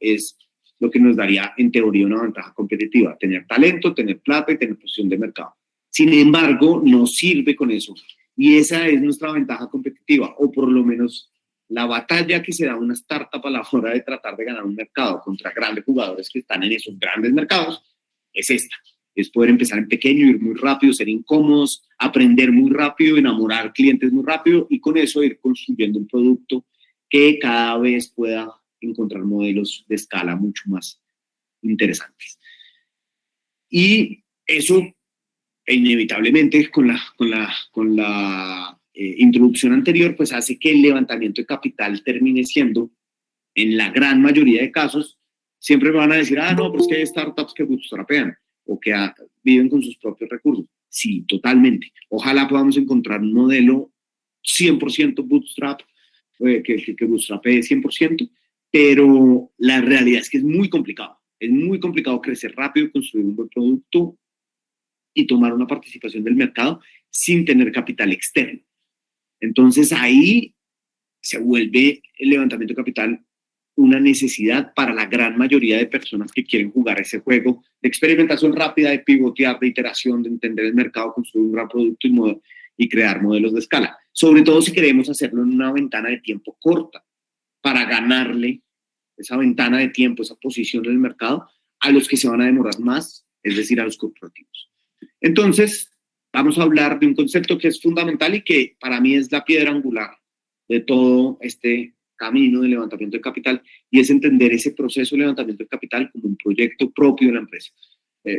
es lo que nos daría en teoría una ventaja competitiva: tener talento, tener plata y tener posición de mercado. Sin embargo, no sirve con eso, y esa es nuestra ventaja competitiva, o por lo menos la batalla que se da una startup a la hora de tratar de ganar un mercado contra grandes jugadores que están en esos grandes mercados, es esta. Es poder empezar en pequeño, ir muy rápido, ser incómodos, aprender muy rápido, enamorar clientes muy rápido, y con eso ir construyendo un producto que cada vez pueda encontrar modelos de escala mucho más interesantes. Y eso, inevitablemente, con la introducción anterior, pues hace que el levantamiento de capital termine siendo, en la gran mayoría de casos, siempre me van a decir, no, pero es que hay startups que bootstrapean o que viven con sus propios recursos. Sí, totalmente. Ojalá podamos encontrar un modelo 100% bootstrap, que bootstrapee 100%, pero la realidad es que es muy complicado. Es muy complicado crecer rápido, construir un buen producto y tomar una participación del mercado sin tener capital externo. Entonces ahí se vuelve el levantamiento de capital una necesidad para la gran mayoría de personas que quieren jugar ese juego de experimentación rápida, de pivotear, de iteración, de entender el mercado, construir un gran producto y crear modelos de escala. Sobre todo si queremos hacerlo en una ventana de tiempo corta para ganarle esa ventana de tiempo, esa posición en el mercado a los que se van a demorar más, es decir, a los corporativos. Entonces, vamos a hablar de un concepto que es fundamental y que para mí es la piedra angular de todo este camino de levantamiento de capital, y es entender ese proceso de levantamiento de capital como un proyecto propio de la empresa.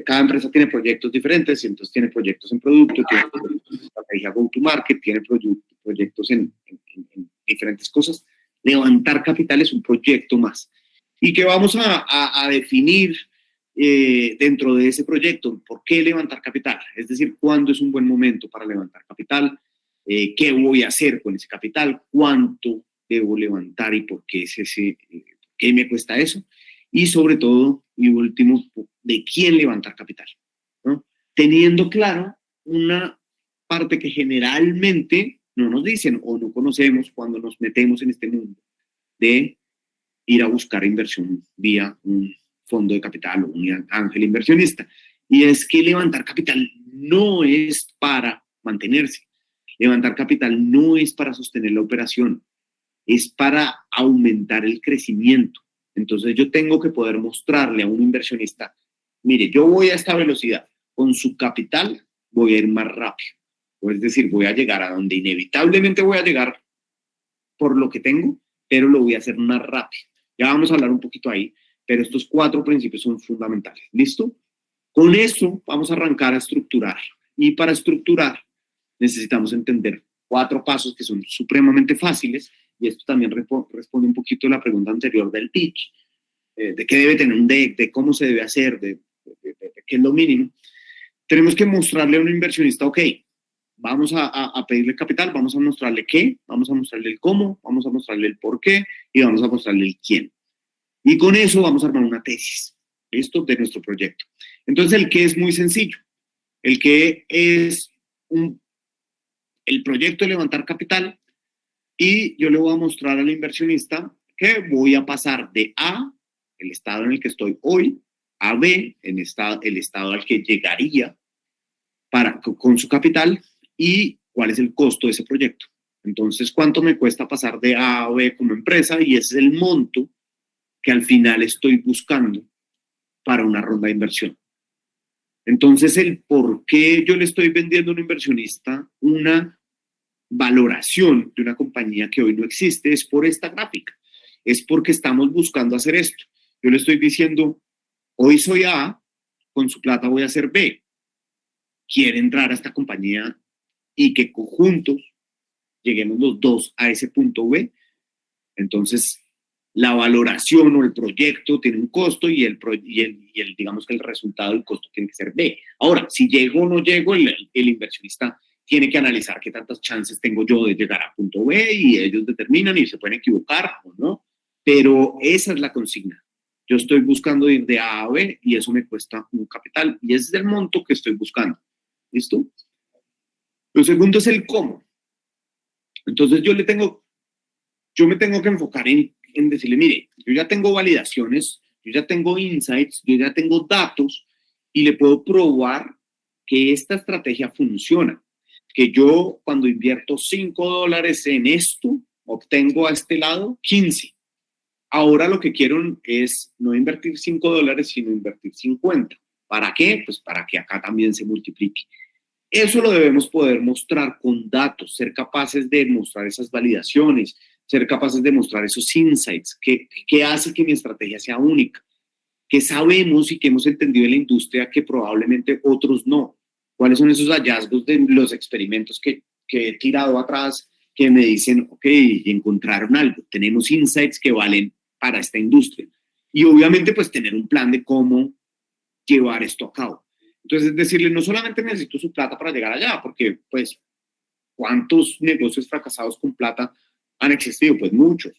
Cada empresa tiene proyectos diferentes, y entonces tiene proyectos en producto, tiene proyectos en estrategia go-to-market, tiene proyectos en diferentes cosas. Levantar capital es un proyecto más. ¿Y qué vamos a definir dentro de ese proyecto? ¿Por qué levantar capital? Es decir, ¿cuándo es un buen momento para levantar capital? ¿Qué voy a hacer con ese capital? ¿Cuánto debo levantar y por qué qué me cuesta eso? Y sobre todo, y último, ¿de quién levantar capital? ¿No? Teniendo claro una parte que generalmente no nos dicen o no conocemos cuando nos metemos en este mundo de ir a buscar inversión vía un fondo de capital o un ángel inversionista. Y es que levantar capital no es para mantenerse. Levantar capital no es para sostener la operación, es para aumentar el crecimiento. Entonces yo tengo que poder mostrarle a un inversionista, mire, yo voy a esta velocidad, con su capital voy a ir más rápido. Es decir, voy a llegar a donde inevitablemente voy a llegar por lo que tengo, pero lo voy a hacer más rápido. Ya vamos a hablar un poquito ahí, pero estos 4 principios son fundamentales. ¿Listo? Con eso vamos a arrancar a estructurar. Y para estructurar necesitamos entender 4 pasos que son supremamente fáciles, y esto también responde un poquito a la pregunta anterior del pitch, de qué debe tener un deck, de cómo se debe hacer, de qué es lo mínimo. Tenemos que mostrarle a un inversionista, ok, vamos a pedirle capital, vamos a mostrarle qué, vamos a mostrarle el cómo, vamos a mostrarle el por qué y vamos a mostrarle el quién. Y con eso vamos a armar una tesis, ¿listo? De nuestro proyecto. Entonces, el qué es muy sencillo. El qué es el proyecto de levantar capital, y yo le voy a mostrar al inversionista que voy a pasar de A, el estado en el que estoy hoy, a B, el estado al que llegaría con su capital, y cuál es el costo de ese proyecto. Entonces, ¿cuánto me cuesta pasar de A a B como empresa? Y ese es el monto que al final estoy buscando para una ronda de inversión. Entonces, el por qué yo le estoy vendiendo a un inversionista una valoración de una compañía que hoy no existe es por esta gráfica. Es porque estamos buscando hacer esto. Yo le estoy diciendo, hoy soy A, con su plata voy a ser B. Quiere entrar a esta compañía y que conjuntos lleguemos los dos a ese punto B. Entonces, la valoración o el proyecto tiene un costo y digamos que el resultado del costo tiene que ser B. Ahora, si llego o no llego, el inversionista tiene que analizar qué tantas chances tengo yo de llegar a punto B, y ellos determinan y se pueden equivocar o no, pero esa es la consigna. Yo estoy buscando ir de A a B y eso me cuesta un capital y ese es el monto que estoy buscando. ¿Listo? Lo segundo es el cómo. Entonces yo me tengo que enfocar en decirle, mire, yo ya tengo validaciones, yo ya tengo insights, yo ya tengo datos y le puedo probar que esta estrategia funciona. Que yo cuando invierto $5 en esto, obtengo a este lado 15. Ahora lo que quiero es no invertir $5, sino invertir 50. ¿Para qué? Pues para que acá también se multiplique. Eso lo debemos poder mostrar con datos, ser capaces de mostrar esas validaciones, ser capaces de mostrar esos insights, que hace que mi estrategia sea única, que sabemos y que hemos entendido en la industria que probablemente otros no. ¿Cuáles son esos hallazgos de los experimentos que he tirado atrás que me dicen, ok, encontraron algo, tenemos insights que valen para esta industria? Y obviamente pues tener un plan de cómo llevar esto a cabo. Entonces decirle, no solamente necesito su plata para llegar allá, porque pues ¿cuántos negocios fracasados con plata han existido? Pues muchos.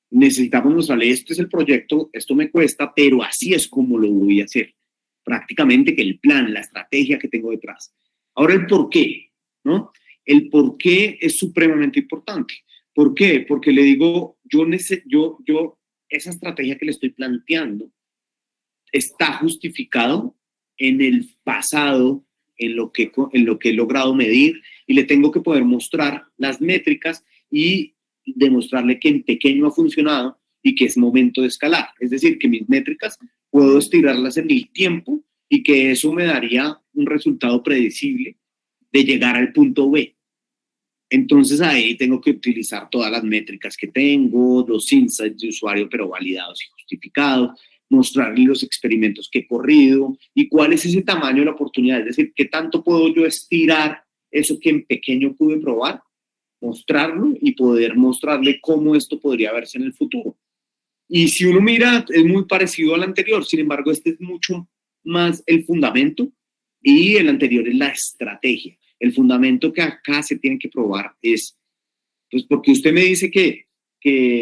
Necesitamos mostrarle, este es el proyecto, esto me cuesta, pero así es como lo voy a hacer. Prácticamente que el plan, la estrategia que tengo detrás. Ahora el por qué, ¿no? El por qué es supremamente importante, ¿Por qué? Porque le digo, esa estrategia que le estoy planteando está justificado en el pasado, en lo que he logrado medir, y le tengo que poder mostrar las métricas y demostrarle que en pequeño ha funcionado y que es momento de escalar. Es decir, que mis métricas puedo estirarlas en el tiempo y que eso me daría un resultado predecible de llegar al punto B. Entonces ahí tengo que utilizar todas las métricas que tengo, los insights de usuario, pero validados y justificados, mostrarle los experimentos que he corrido y cuál es ese tamaño de la oportunidad. Es decir, qué tanto puedo yo estirar eso que en pequeño pude probar, mostrarlo y poder mostrarle cómo esto podría verse en el futuro. Y si uno mira, es muy parecido al anterior, sin embargo, este es mucho más el fundamento y el anterior es la estrategia. El fundamento que acá se tiene que probar es, pues porque usted me dice que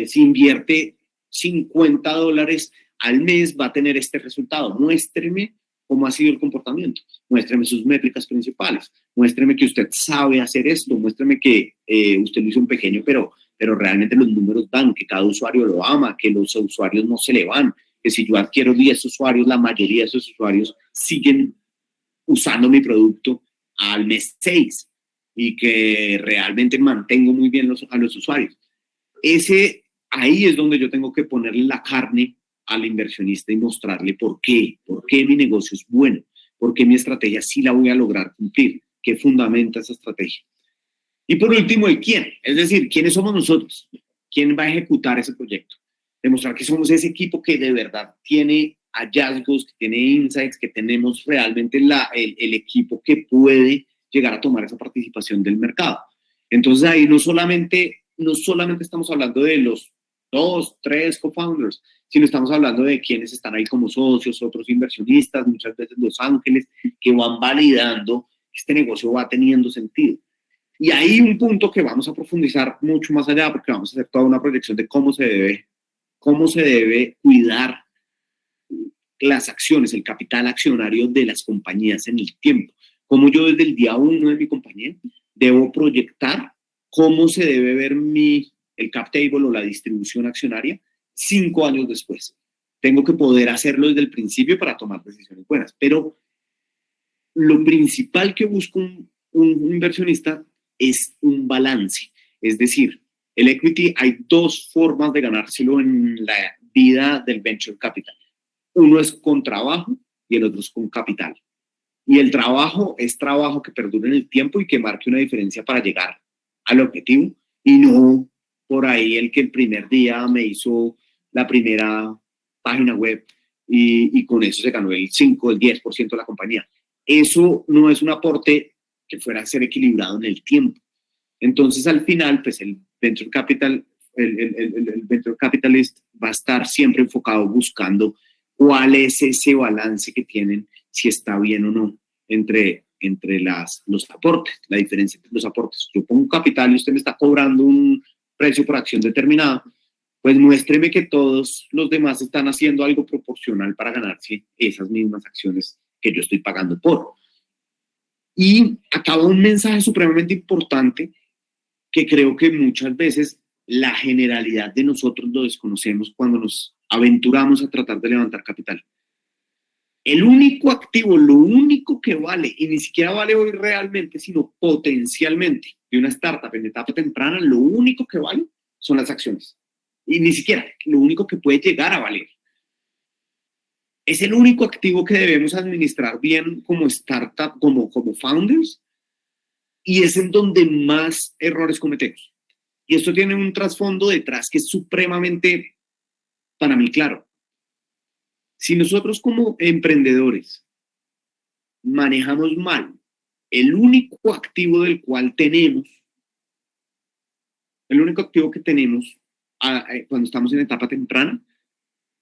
si invierte $50 al mes va a tener este resultado. Muéstreme cómo ha sido el comportamiento, muéstreme sus métricas principales, muéstreme que usted sabe hacer esto, muéstreme que usted lo hizo en pequeño, pero realmente los números dan, que cada usuario lo ama, que los usuarios no se le van, que si yo adquiero 10 usuarios, la mayoría de esos usuarios siguen usando mi producto al mes 6 y que realmente mantengo muy bien a los usuarios. Ahí es donde yo tengo que ponerle la carne al inversionista y mostrarle por qué mi negocio es bueno, por qué mi estrategia sí la voy a lograr cumplir, qué fundamenta esa estrategia. Y por último, el quién, es decir, quiénes somos nosotros, quién va a ejecutar ese proyecto. Demostrar que somos ese equipo que de verdad tiene hallazgos, que tiene insights, que tenemos realmente el equipo que puede llegar a tomar esa participación del mercado. Entonces ahí no solamente estamos hablando de los 2, 3 co-founders, sino estamos hablando de quienes están ahí como socios, otros inversionistas, muchas veces los ángeles, que van validando que este negocio va teniendo sentido. Y hay un punto que vamos a profundizar mucho más allá, porque vamos a hacer toda una proyección de cómo se debe cuidar las acciones, el capital accionario de las compañías en el tiempo. Cómo yo desde el día 1 de mi compañía debo proyectar cómo se debe ver el cap table o la distribución accionaria 5 años después. Tengo que poder hacerlo desde el principio para tomar decisiones buenas. Pero lo principal que busca un inversionista es un balance. Es decir, el equity, hay 2 formas de ganárselo en la vida del venture capital. Uno es con trabajo y el otro es con capital. Y el trabajo es trabajo que perdure en el tiempo y que marque una diferencia para llegar al objetivo, y no por ahí el que el primer día me hizo la primera página web y con eso se ganó el 5, el 10% de la compañía. Eso no es un aporte que fuera a ser equilibrado en el tiempo. Entonces, al final, pues el venture capitalist va a estar siempre enfocado buscando cuál es ese balance que tienen, si está bien o no, entre los aportes, la diferencia entre los aportes. Yo pongo capital y usted me está cobrando un precio por acción determinado, pues muéstreme que todos los demás están haciendo algo proporcional para ganarse esas mismas acciones que yo estoy pagando por. Y acaba un mensaje supremamente importante que creo que muchas veces la generalidad de nosotros lo desconocemos cuando nos aventuramos a tratar de levantar capital. El único activo, lo único que vale, y ni siquiera vale hoy realmente, sino potencialmente, de una startup en etapa temprana, lo único que vale son las acciones. Y ni siquiera, lo único que puede llegar a valer. Es el único activo que debemos administrar bien como startup, como founders, y es en donde más errores cometemos. Y esto tiene un trasfondo detrás que es supremamente, para mí, claro. Si nosotros como emprendedores manejamos mal el único activo del cual tenemos, el único activo que tenemos cuando estamos en etapa temprana,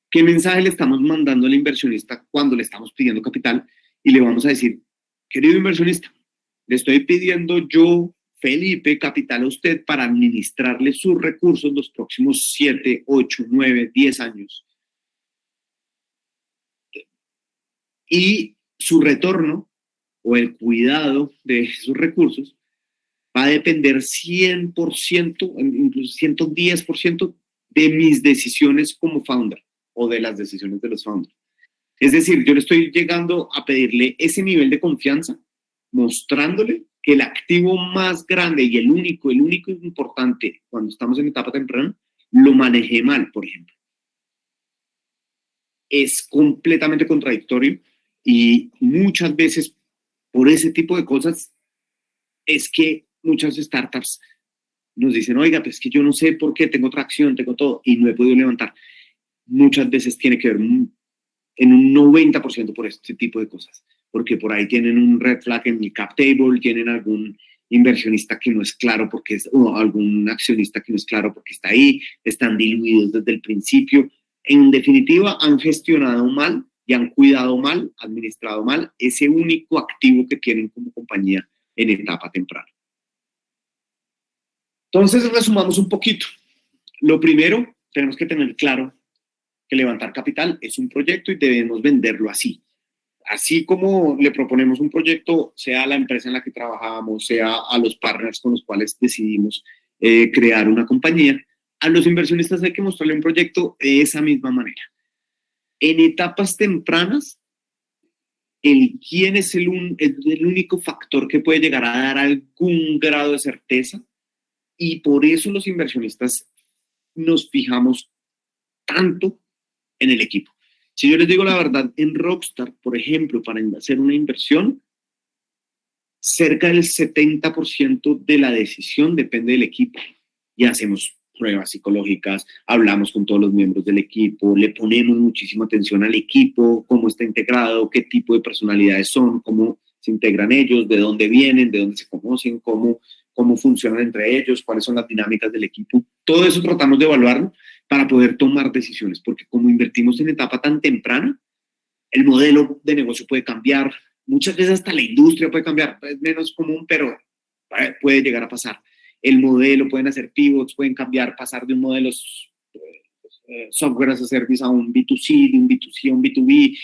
¿qué mensaje le estamos mandando al inversionista cuando le estamos pidiendo capital? Y le vamos a decir, querido inversionista, le estoy pidiendo yo, Felipe, capital a usted para administrarle sus recursos los próximos 7, 8, 9, 10 años. Y su retorno o el cuidado de esos recursos va a depender 100%, incluso 110% de mis decisiones como founder o de las decisiones de los founders. Es decir, yo le estoy llegando a pedirle ese nivel de confianza, mostrándole que el activo más grande y el único importante cuando estamos en etapa temprana, lo manejé mal, por ejemplo. Es completamente contradictorio y muchas veces por ese tipo de cosas es que muchas startups nos dicen, oiga, pues es que yo no sé por qué, tengo tracción, tengo todo y no he podido levantar. Muchas veces tiene que ver en un 90% por este tipo de cosas, porque por ahí tienen un red flag en el cap table, tienen algún inversionista que no es claro porque o algún accionista que no es claro porque está ahí, están diluidos desde el principio. En definitiva, han gestionado mal y han cuidado mal, administrado mal ese único activo que tienen como compañía en etapa temprana. Entonces, resumamos un poquito. Lo primero, tenemos que tener claro que levantar capital es un proyecto y debemos venderlo así. Así como le proponemos un proyecto, sea a la empresa en la que trabajamos, sea a los partners con los cuales decidimos crear una compañía, a los inversionistas hay que mostrarle un proyecto de esa misma manera. En etapas tempranas, el quién es el único factor que puede llegar a dar algún grado de certeza, y por eso los inversionistas nos fijamos tanto en el equipo. Si yo les digo la verdad, en Rockstar, por ejemplo, para hacer una inversión, cerca del 70% de la decisión depende del equipo. Y hacemos pruebas psicológicas, hablamos con todos los miembros del equipo, le ponemos muchísima atención al equipo, cómo está integrado, qué tipo de personalidades son, cómo se integran ellos, de dónde vienen, de dónde se conocen, cómo funcionan entre ellos, cuáles son las dinámicas del equipo. Todo eso tratamos de evaluarlo para poder tomar decisiones, porque como invertimos en etapa tan temprana, el modelo de negocio puede cambiar, muchas veces hasta la industria puede cambiar, es menos común, pero puede llegar a pasar. El modelo, pueden hacer pivots, pueden cambiar, pasar de un modelo software as a service a un B2C, de un B2C a un B2B,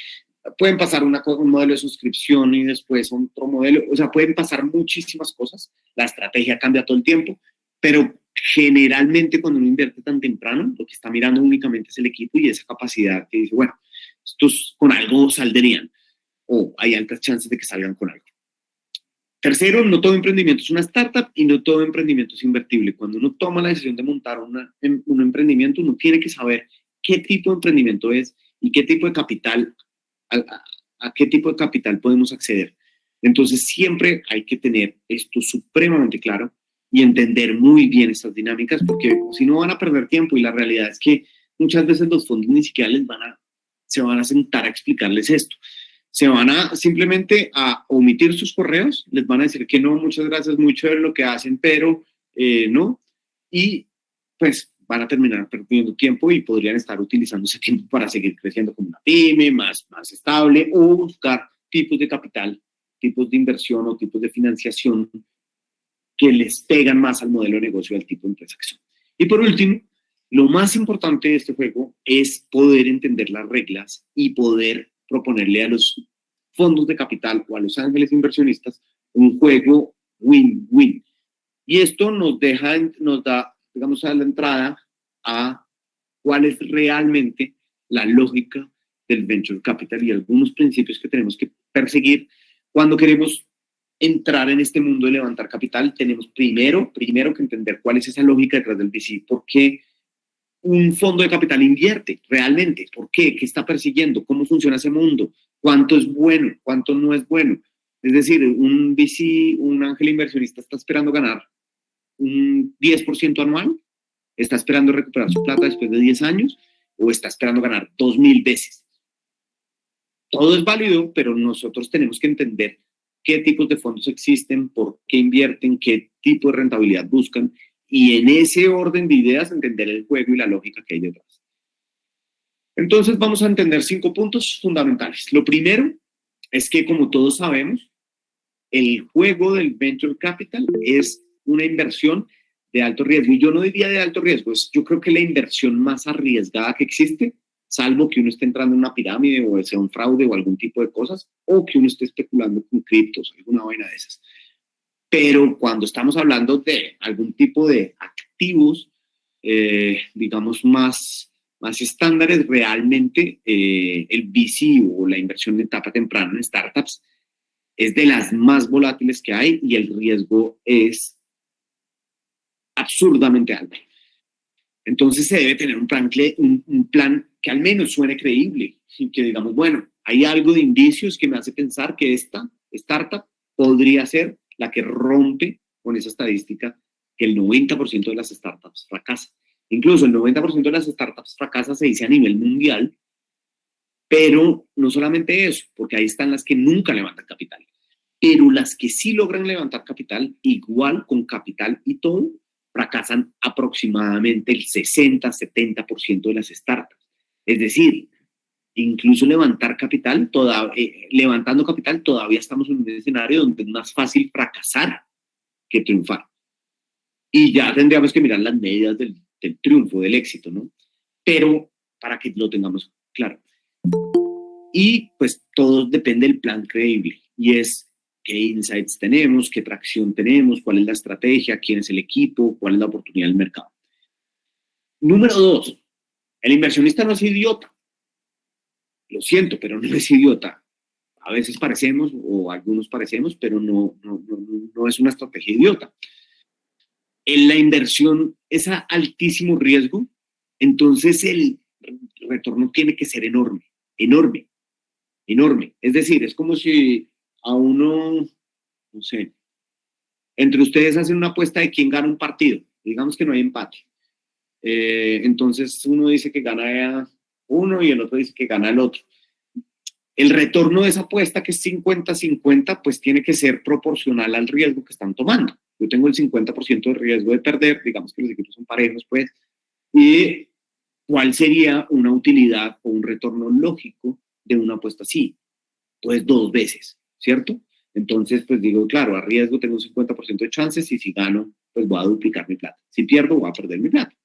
pueden pasar un modelo de suscripción y después otro modelo, o sea, pueden pasar muchísimas cosas, la estrategia cambia todo el tiempo, pero generalmente cuando uno invierte tan temprano, lo que está mirando únicamente es el equipo y esa capacidad que dice, bueno, estos con algo saldrían, o hay altas chances de que salgan con algo. Tercero, no todo emprendimiento es una startup y no todo emprendimiento es invertible. Cuando uno toma la decisión de montar un emprendimiento, uno tiene que saber qué tipo de emprendimiento es y qué tipo de capital, a qué tipo de capital podemos acceder. Entonces, siempre hay que tener esto supremamente claro y entender muy bien estas dinámicas, porque si no van a perder tiempo, y la realidad es que muchas veces los fondos ni siquiera se van a sentar a explicarles esto. Se van a simplemente a omitir sus correos, les van a decir que no, muchas gracias, muy chévere lo que hacen, pero no, y pues van a terminar perdiendo tiempo y podrían estar utilizando ese tiempo para seguir creciendo como una pyme más estable, o buscar tipos de capital, tipos de inversión o tipos de financiación que les pegan más al modelo de negocio, al tipo de empresa que son. Y por último, lo más importante de este juego es poder entender las reglas y poder proponerle a los fondos de capital o a los ángeles inversionistas un juego win-win. Y esto nos da, digamos, a la entrada a cuál es realmente la lógica del venture capital y algunos principios que tenemos que perseguir cuando queremos entrar en este mundo de levantar capital. Tenemos primero que entender cuál es esa lógica detrás del VC, por qué un fondo de capital invierte realmente, por qué, qué está persiguiendo, cómo funciona ese mundo, cuánto es bueno, cuánto no es bueno. Es decir, un VC, un ángel inversionista está esperando ganar un 10% anual, está esperando recuperar su plata después de 10 años o está esperando ganar 2,000 veces. Todo es válido, pero nosotros tenemos que entender qué tipos de fondos existen, por qué invierten, qué tipo de rentabilidad buscan, y en ese orden de ideas entender el juego y la lógica que hay detrás. Entonces vamos a entender 5 puntos fundamentales. Lo primero es que, como todos sabemos, el juego del venture capital es una inversión de alto riesgo. Y yo no diría de alto riesgo, yo creo que la inversión más arriesgada que existe, salvo que uno esté entrando en una pirámide o sea un fraude o algún tipo de cosas, o que uno esté especulando con criptos, alguna vaina de esas. pero cuando estamos hablando de algún tipo de activos, digamos, más estándares, realmente el VC o la inversión de etapa temprana en startups es de las más volátiles que hay y el riesgo es absurdamente alto. Entonces se debe tener un plan que al menos suene creíble y que digamos, bueno, hay algo de indicios que me hace pensar que esta startup podría ser la que rompe con esa estadística que el 90% de las startups fracasa. Incluso el 90% de las startups fracasan, se dice a nivel mundial, pero no solamente eso, porque ahí están las que nunca levantan capital, pero las que sí logran levantar capital, igual con capital y todo, fracasan aproximadamente el 60-70% de las startups. Es decir, incluso levantando capital, todavía estamos en un escenario donde es más fácil fracasar que triunfar. Y ya tendríamos que mirar las medidas del triunfo, del éxito, ¿no? Pero para que lo tengamos claro. Y pues todo depende del plan creíble, y es qué insights tenemos, qué tracción tenemos, cuál es la estrategia, quién es el equipo, cuál es la oportunidad del mercado. Número 2, el inversionista no es idiota. Lo siento, pero no es idiota. A veces parecemos, o algunos parecemos, pero no es una estrategia idiota. En la inversión es a altísimo riesgo, entonces el retorno tiene que ser enorme, enorme, enorme. Es decir, es como si a uno, no sé, entre ustedes hacen una apuesta de quién gana un partido. Digamos que no hay empate. Entonces uno dice que gana uno y el otro dice que gana el otro. El retorno de esa apuesta, que es 50-50, pues tiene que ser proporcional al riesgo que están tomando. Yo tengo el 50% de riesgo de perder, digamos que los equipos son parejos, pues, y ¿cuál sería una utilidad o un retorno lógico de una apuesta así? Pues 2 veces, ¿cierto? Entonces, pues digo, claro, a riesgo tengo un 50% de chances y si gano, pues voy a duplicar mi plata. Si pierdo, voy a perder mi plata.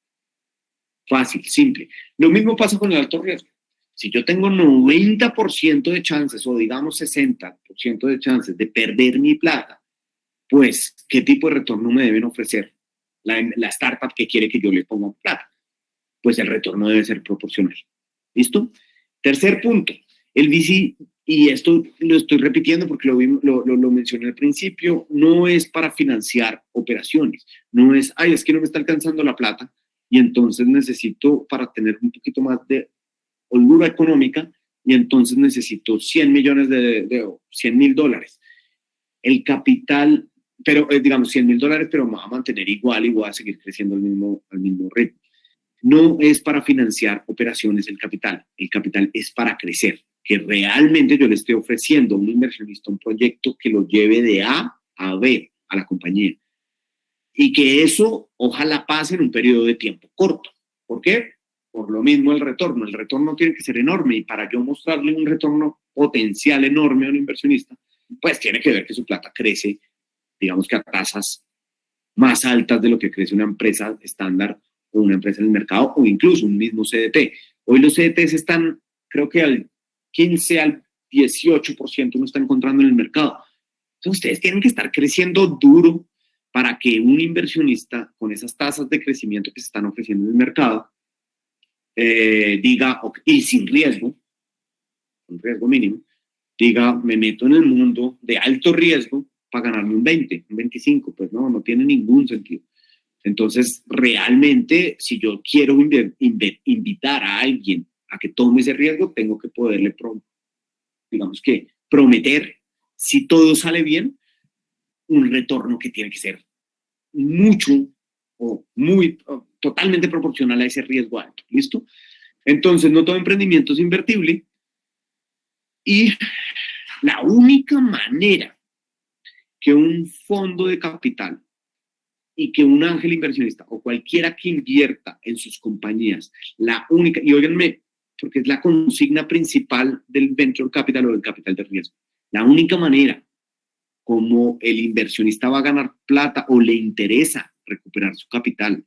Fácil, simple. Lo mismo pasa con el alto riesgo. Si yo tengo 90% de chances o digamos 60% de chances de perder mi plata, pues, ¿qué tipo de retorno me deben ofrecer la startup que quiere que yo le ponga plata? Pues el retorno debe ser proporcional. ¿Listo? Tercer punto, el VC, y esto lo estoy repitiendo porque lo mencioné al principio, no es para financiar operaciones. No es, es que no me está alcanzando la plata y entonces necesito, para tener un poquito más de holgura económica, y entonces necesito 100 millones $100,000. El capital, pero digamos $100,000, pero me va a mantener igual y voy a seguir creciendo al mismo ritmo. No es para financiar operaciones el capital es para crecer, que realmente yo le esté ofreciendo a un inversionista un proyecto que lo lleve de A a B a la compañía. Y que eso ojalá pase en un periodo de tiempo corto. ¿Por qué? Por lo mismo el retorno tiene que ser enorme, y para yo mostrarle un retorno potencial enorme a un inversionista, pues tiene que ver que su plata crece, digamos que a tasas más altas de lo que crece una empresa estándar o una empresa en el mercado, o incluso un mismo CDT. Hoy los CDTs están, creo que al 15 al 18% uno está encontrando en el mercado. Entonces ustedes tienen que estar creciendo duro para que un inversionista con esas tasas de crecimiento que se están ofreciendo en el mercado diga, y sin riesgo, un riesgo mínimo, diga, me meto en el mundo de alto riesgo para ganarme un 20, un 25, pues no tiene ningún sentido. Entonces, realmente, si yo quiero invitar a alguien a que tome ese riesgo, tengo que poderle, digamos que, prometer, si todo sale bien, un retorno que tiene que ser mucho o totalmente proporcional a ese riesgo alto. ¿Listo? Entonces, no todo emprendimiento es invertible, y la única manera que un fondo de capital y que un ángel inversionista o cualquiera que invierta en sus compañías, la única, y óiganme, porque es la consigna principal del venture capital o del capital de riesgo, la única manera como el inversionista va a ganar plata o le interesa recuperar su capital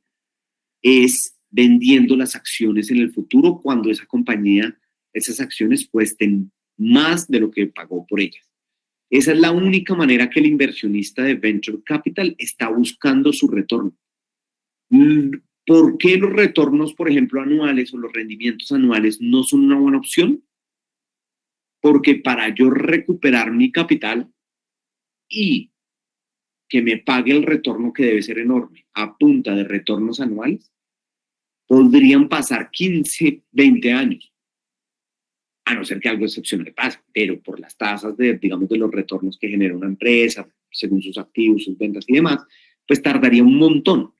es vendiendo las acciones en el futuro, cuando esa compañía, esas acciones cuesten más de lo que pagó por ellas. Esa es la única manera que el inversionista de Venture Capital está buscando su retorno. ¿Por qué los retornos, por ejemplo, anuales o los rendimientos anuales no son una buena opción? Porque para yo recuperar mi capital y que me pague el retorno, que debe ser enorme, a punta de retornos anuales, podrían pasar 15, 20 años. A no ser que algo excepcional pase, pero por las tasas de, digamos, de los retornos que genera una empresa, según sus activos, sus ventas y demás, pues tardaría un montón.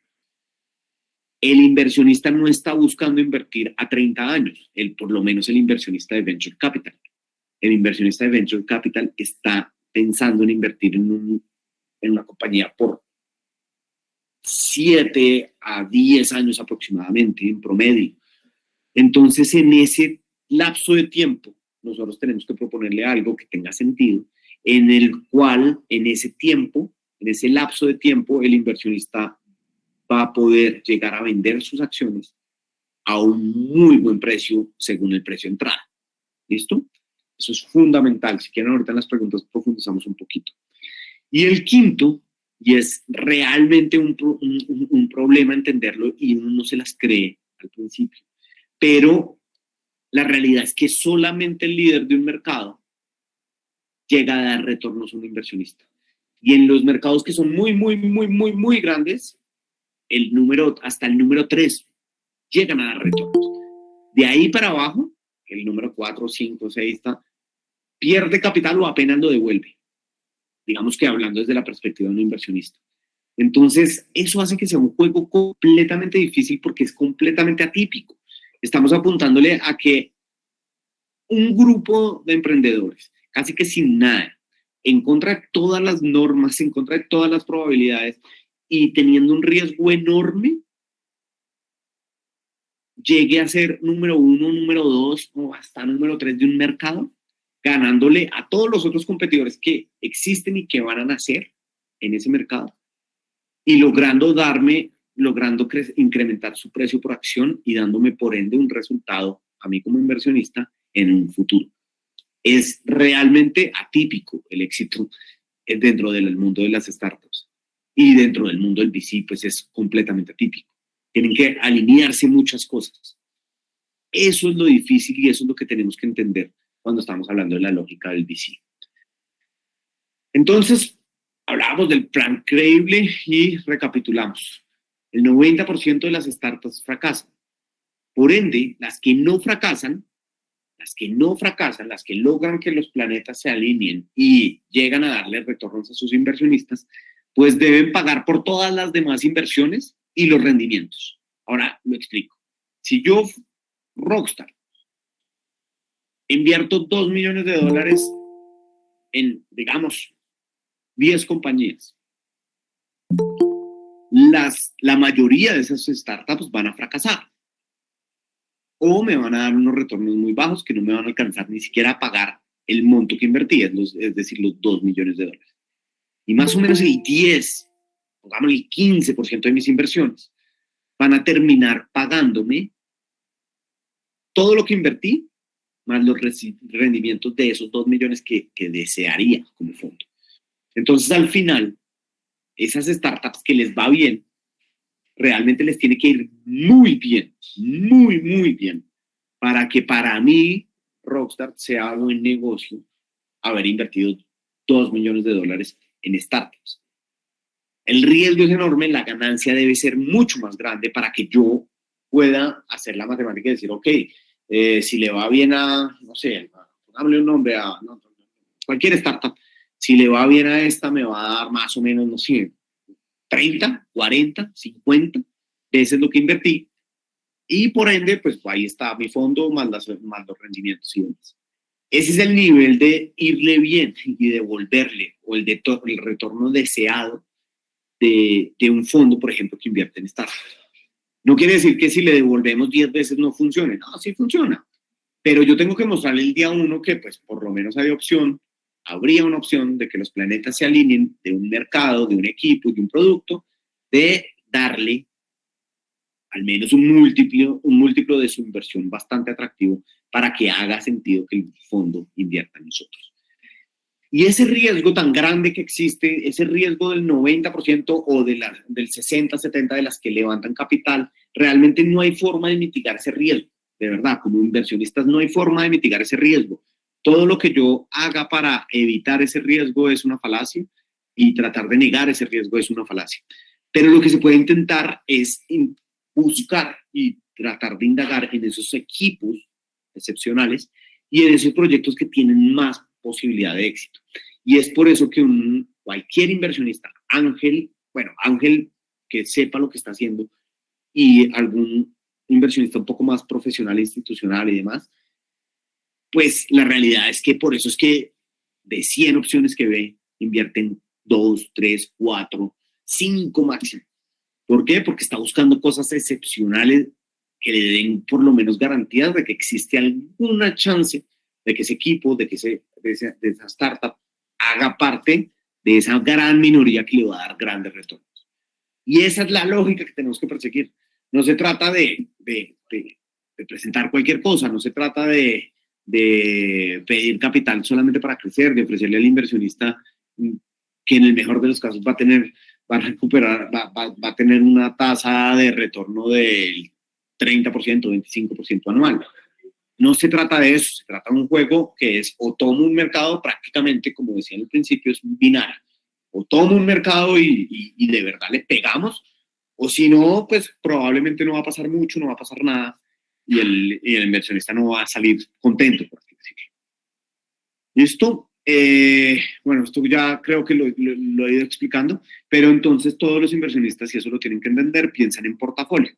El inversionista no está buscando invertir a 30 años, por lo menos el inversionista de Venture Capital. El inversionista de Venture Capital está pensando en invertir en una compañía por 7 a 10 años aproximadamente, en promedio. Entonces, en ese lapso de tiempo, nosotros tenemos que proponerle algo que tenga sentido, en el cual, en ese tiempo, en ese lapso de tiempo, el inversionista va a poder llegar a vender sus acciones a un muy buen precio según el precio de entrada. ¿Listo? Eso es fundamental. Si quieren, ahorita en las preguntas profundizamos un poquito. Y el quinto, y es realmente un problema entenderlo y uno no se las cree al principio, pero la realidad es que solamente el líder de un mercado llega a dar retornos a un inversionista. Y en los mercados que son muy grandes, hasta el número 3 llegan a dar retornos. De ahí para abajo, el número 4, 5, 6 pierde capital o apenas lo devuelve. Digamos que hablando desde la perspectiva de un inversionista. Entonces, eso hace que sea un juego completamente difícil porque es completamente atípico. Estamos apuntándole a que un grupo de emprendedores, casi que sin nada, en contra de todas las normas, en contra de todas las probabilidades y teniendo un riesgo enorme, llegue a ser número 1, número 2 o hasta número 3 de un mercado, ganándole a todos los otros competidores que existen y que van a nacer en ese mercado y logrando incrementar su precio por acción y dándome por ende un resultado a mí como inversionista en un futuro. Es realmente atípico el éxito dentro del mundo de las startups y dentro del mundo del VC, pues es completamente atípico. Tienen que alinearse muchas cosas. Eso es lo difícil y eso es lo que tenemos que entender cuando estamos hablando de la lógica del VC. Entonces, hablábamos del plan creíble y recapitulamos. El 90% de las startups fracasan. Por ende, las que no fracasan, las que logran que los planetas se alineen y llegan a darle retornos a sus inversionistas, pues deben pagar por todas las demás inversiones y los rendimientos. Ahora lo explico. Si yo, Rockstar, invierto $2 millones en, digamos, 10 compañías, la mayoría de esas startups van a fracasar o me van a dar unos retornos muy bajos que no me van a alcanzar ni siquiera a pagar el monto que invertí, es decir, los $2 millones. Y más o menos el 10, pongamos el 15% de mis inversiones van a terminar pagándome todo lo que invertí, más los rendimientos de esos 2 millones que desearía como fondo. Entonces, al final, esas startups que les va bien, realmente les tiene que ir muy bien, muy bien, para que para mí, Rockstar, sea buen negocio haber invertido $2 millones en startups. El riesgo es enorme, la ganancia debe ser mucho más grande para que yo pueda hacer la matemática y decir, ok, si le va bien a, no sé, dámosle un nombre a cualquier startup, si le va bien a esta me va a dar más o menos, no sé, 30, 40, 50 veces lo que invertí y por ende, pues ahí está mi fondo más los rendimientos y demás. Ese es el nivel de irle bien y devolverle o el retorno deseado de un fondo, por ejemplo, que invierte en startups. No quiere decir que si le devolvemos 10 veces no funcione. No, sí funciona. Pero yo tengo que mostrarle el día 1 que, pues, por lo menos habría una opción de que los planetas se alineen de un mercado, de un equipo, de un producto, de darle al menos un múltiplo de su inversión bastante atractivo para que haga sentido que el fondo invierta en nosotros. Y ese riesgo tan grande que existe, ese riesgo del 90% o del 60-70% de las que levantan capital, realmente no hay forma de mitigar ese riesgo. De verdad, como inversionistas no hay forma de mitigar ese riesgo. Todo lo que yo haga para evitar ese riesgo es una falacia y tratar de negar ese riesgo es una falacia. Pero lo que se puede intentar es buscar y tratar de indagar en esos equipos excepcionales y en esos proyectos que tienen más posibilidad de éxito. Y es por eso que cualquier inversionista, ángel que sepa lo que está haciendo y algún inversionista un poco más profesional, institucional y demás, pues la realidad es que por eso es que de 100 opciones que ve, invierten 2, 3, 4, 5 máximo. ¿Por qué? Porque está buscando cosas excepcionales que le den por lo menos garantías de que existe alguna chance de que ese equipo, de esa startup haga parte de esa gran minoría que le va a dar grandes retornos. Y esa es la lógica que tenemos que perseguir. No se trata de presentar cualquier cosa, no se trata de pedir capital solamente para crecer, de ofrecerle al inversionista que en el mejor de los casos va a tener una tasa de retorno del 30%, 25% anual. No se trata de eso, se trata de un juego que es o tomo un mercado prácticamente, como decía en el principio, es un binario. O tomo un mercado y de verdad le pegamos, o si no, pues probablemente no va a pasar mucho, no va a pasar nada y el inversionista no va a salir contento, por así decirlo. ¿Listo? Bueno, esto ya creo que lo he ido explicando, pero entonces todos los inversionistas, y eso lo tienen que entender, piensan en portafolio.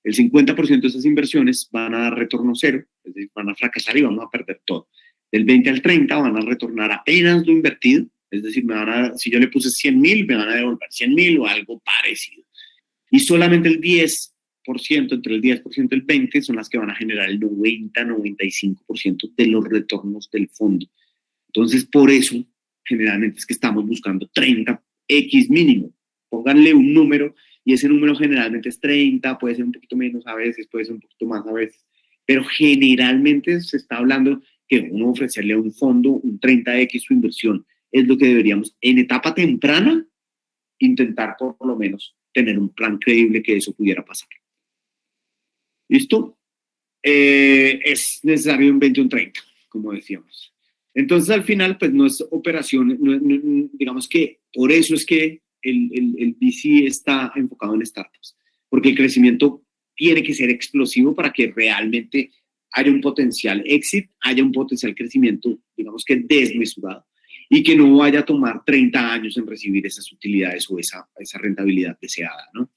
El 50% de esas inversiones van a dar retorno cero, es decir, van a fracasar y vamos a perder todo. Del 20 al 30 van a retornar apenas lo invertido, es decir, si yo le puse 100,000, me van a devolver 100,000 o algo parecido. Y solamente el 10%, entre el 10% y el 20%, son las que van a generar el 90-95% de los retornos del fondo. Entonces, por eso, generalmente es que estamos buscando 30x mínimo. Pónganle un número y ese número generalmente es 30, puede ser un poquito menos a veces, puede ser un poquito más a veces, pero generalmente se está hablando que uno ofrecerle a un fondo un 30x su inversión es lo que deberíamos en etapa temprana intentar por lo menos tener un plan creíble que eso pudiera pasar. ¿Listo? Es necesario un 20 o un 30, como decíamos. Entonces, al final, pues no es operación, digamos que por eso es que el VC está enfocado en startups, porque el crecimiento tiene que ser explosivo para que realmente haya un potencial exit, haya un potencial crecimiento, digamos que desmesurado, y que no vaya a tomar 30 años en recibir esas utilidades o esa rentabilidad deseada, ¿no?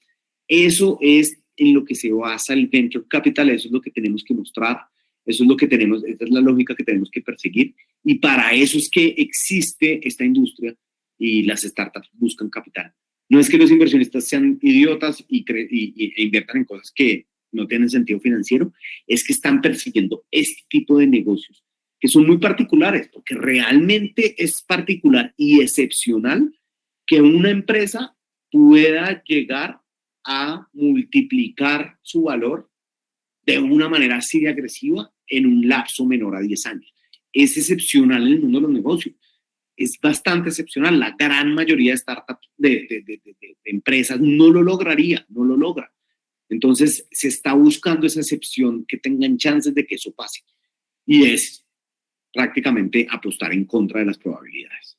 Eso es en lo que se basa el venture capital, eso es lo que tenemos que mostrar, eso es lo que tenemos, esa es la lógica que tenemos que perseguir, y para eso es que existe esta industria y las startups buscan capital. No es que los inversionistas sean idiotas e inviertan en cosas que no tienen sentido financiero, es que están persiguiendo este tipo de negocios que son muy particulares, porque realmente es particular y excepcional que una empresa pueda llegar a multiplicar su valor de una manera así de agresiva en un lapso menor a 10 años. Es excepcional en el mundo de los negocios. Es bastante excepcional. La gran mayoría de startups, de empresas, no lo lograría, no lo logra. Entonces, se está buscando esa excepción que tengan chances de que eso pase. Y es prácticamente apostar en contra de las probabilidades.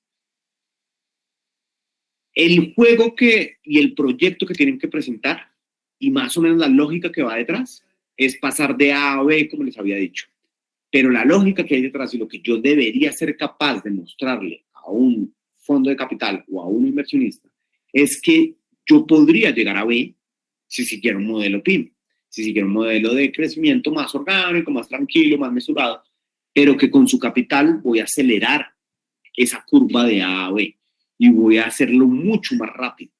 El juego y el proyecto que tienen que presentar, y más o menos la lógica que va detrás, es pasar de A a B, como les había dicho. Pero la lógica que hay detrás y lo que yo debería ser capaz de mostrarle a un fondo de capital o a un inversionista es que yo podría llegar a B si siguiera un modelo PYME, si siguiera un modelo de crecimiento más orgánico, más tranquilo, más mesurado, pero que con su capital voy a acelerar esa curva de A a B y voy a hacerlo mucho más rápido.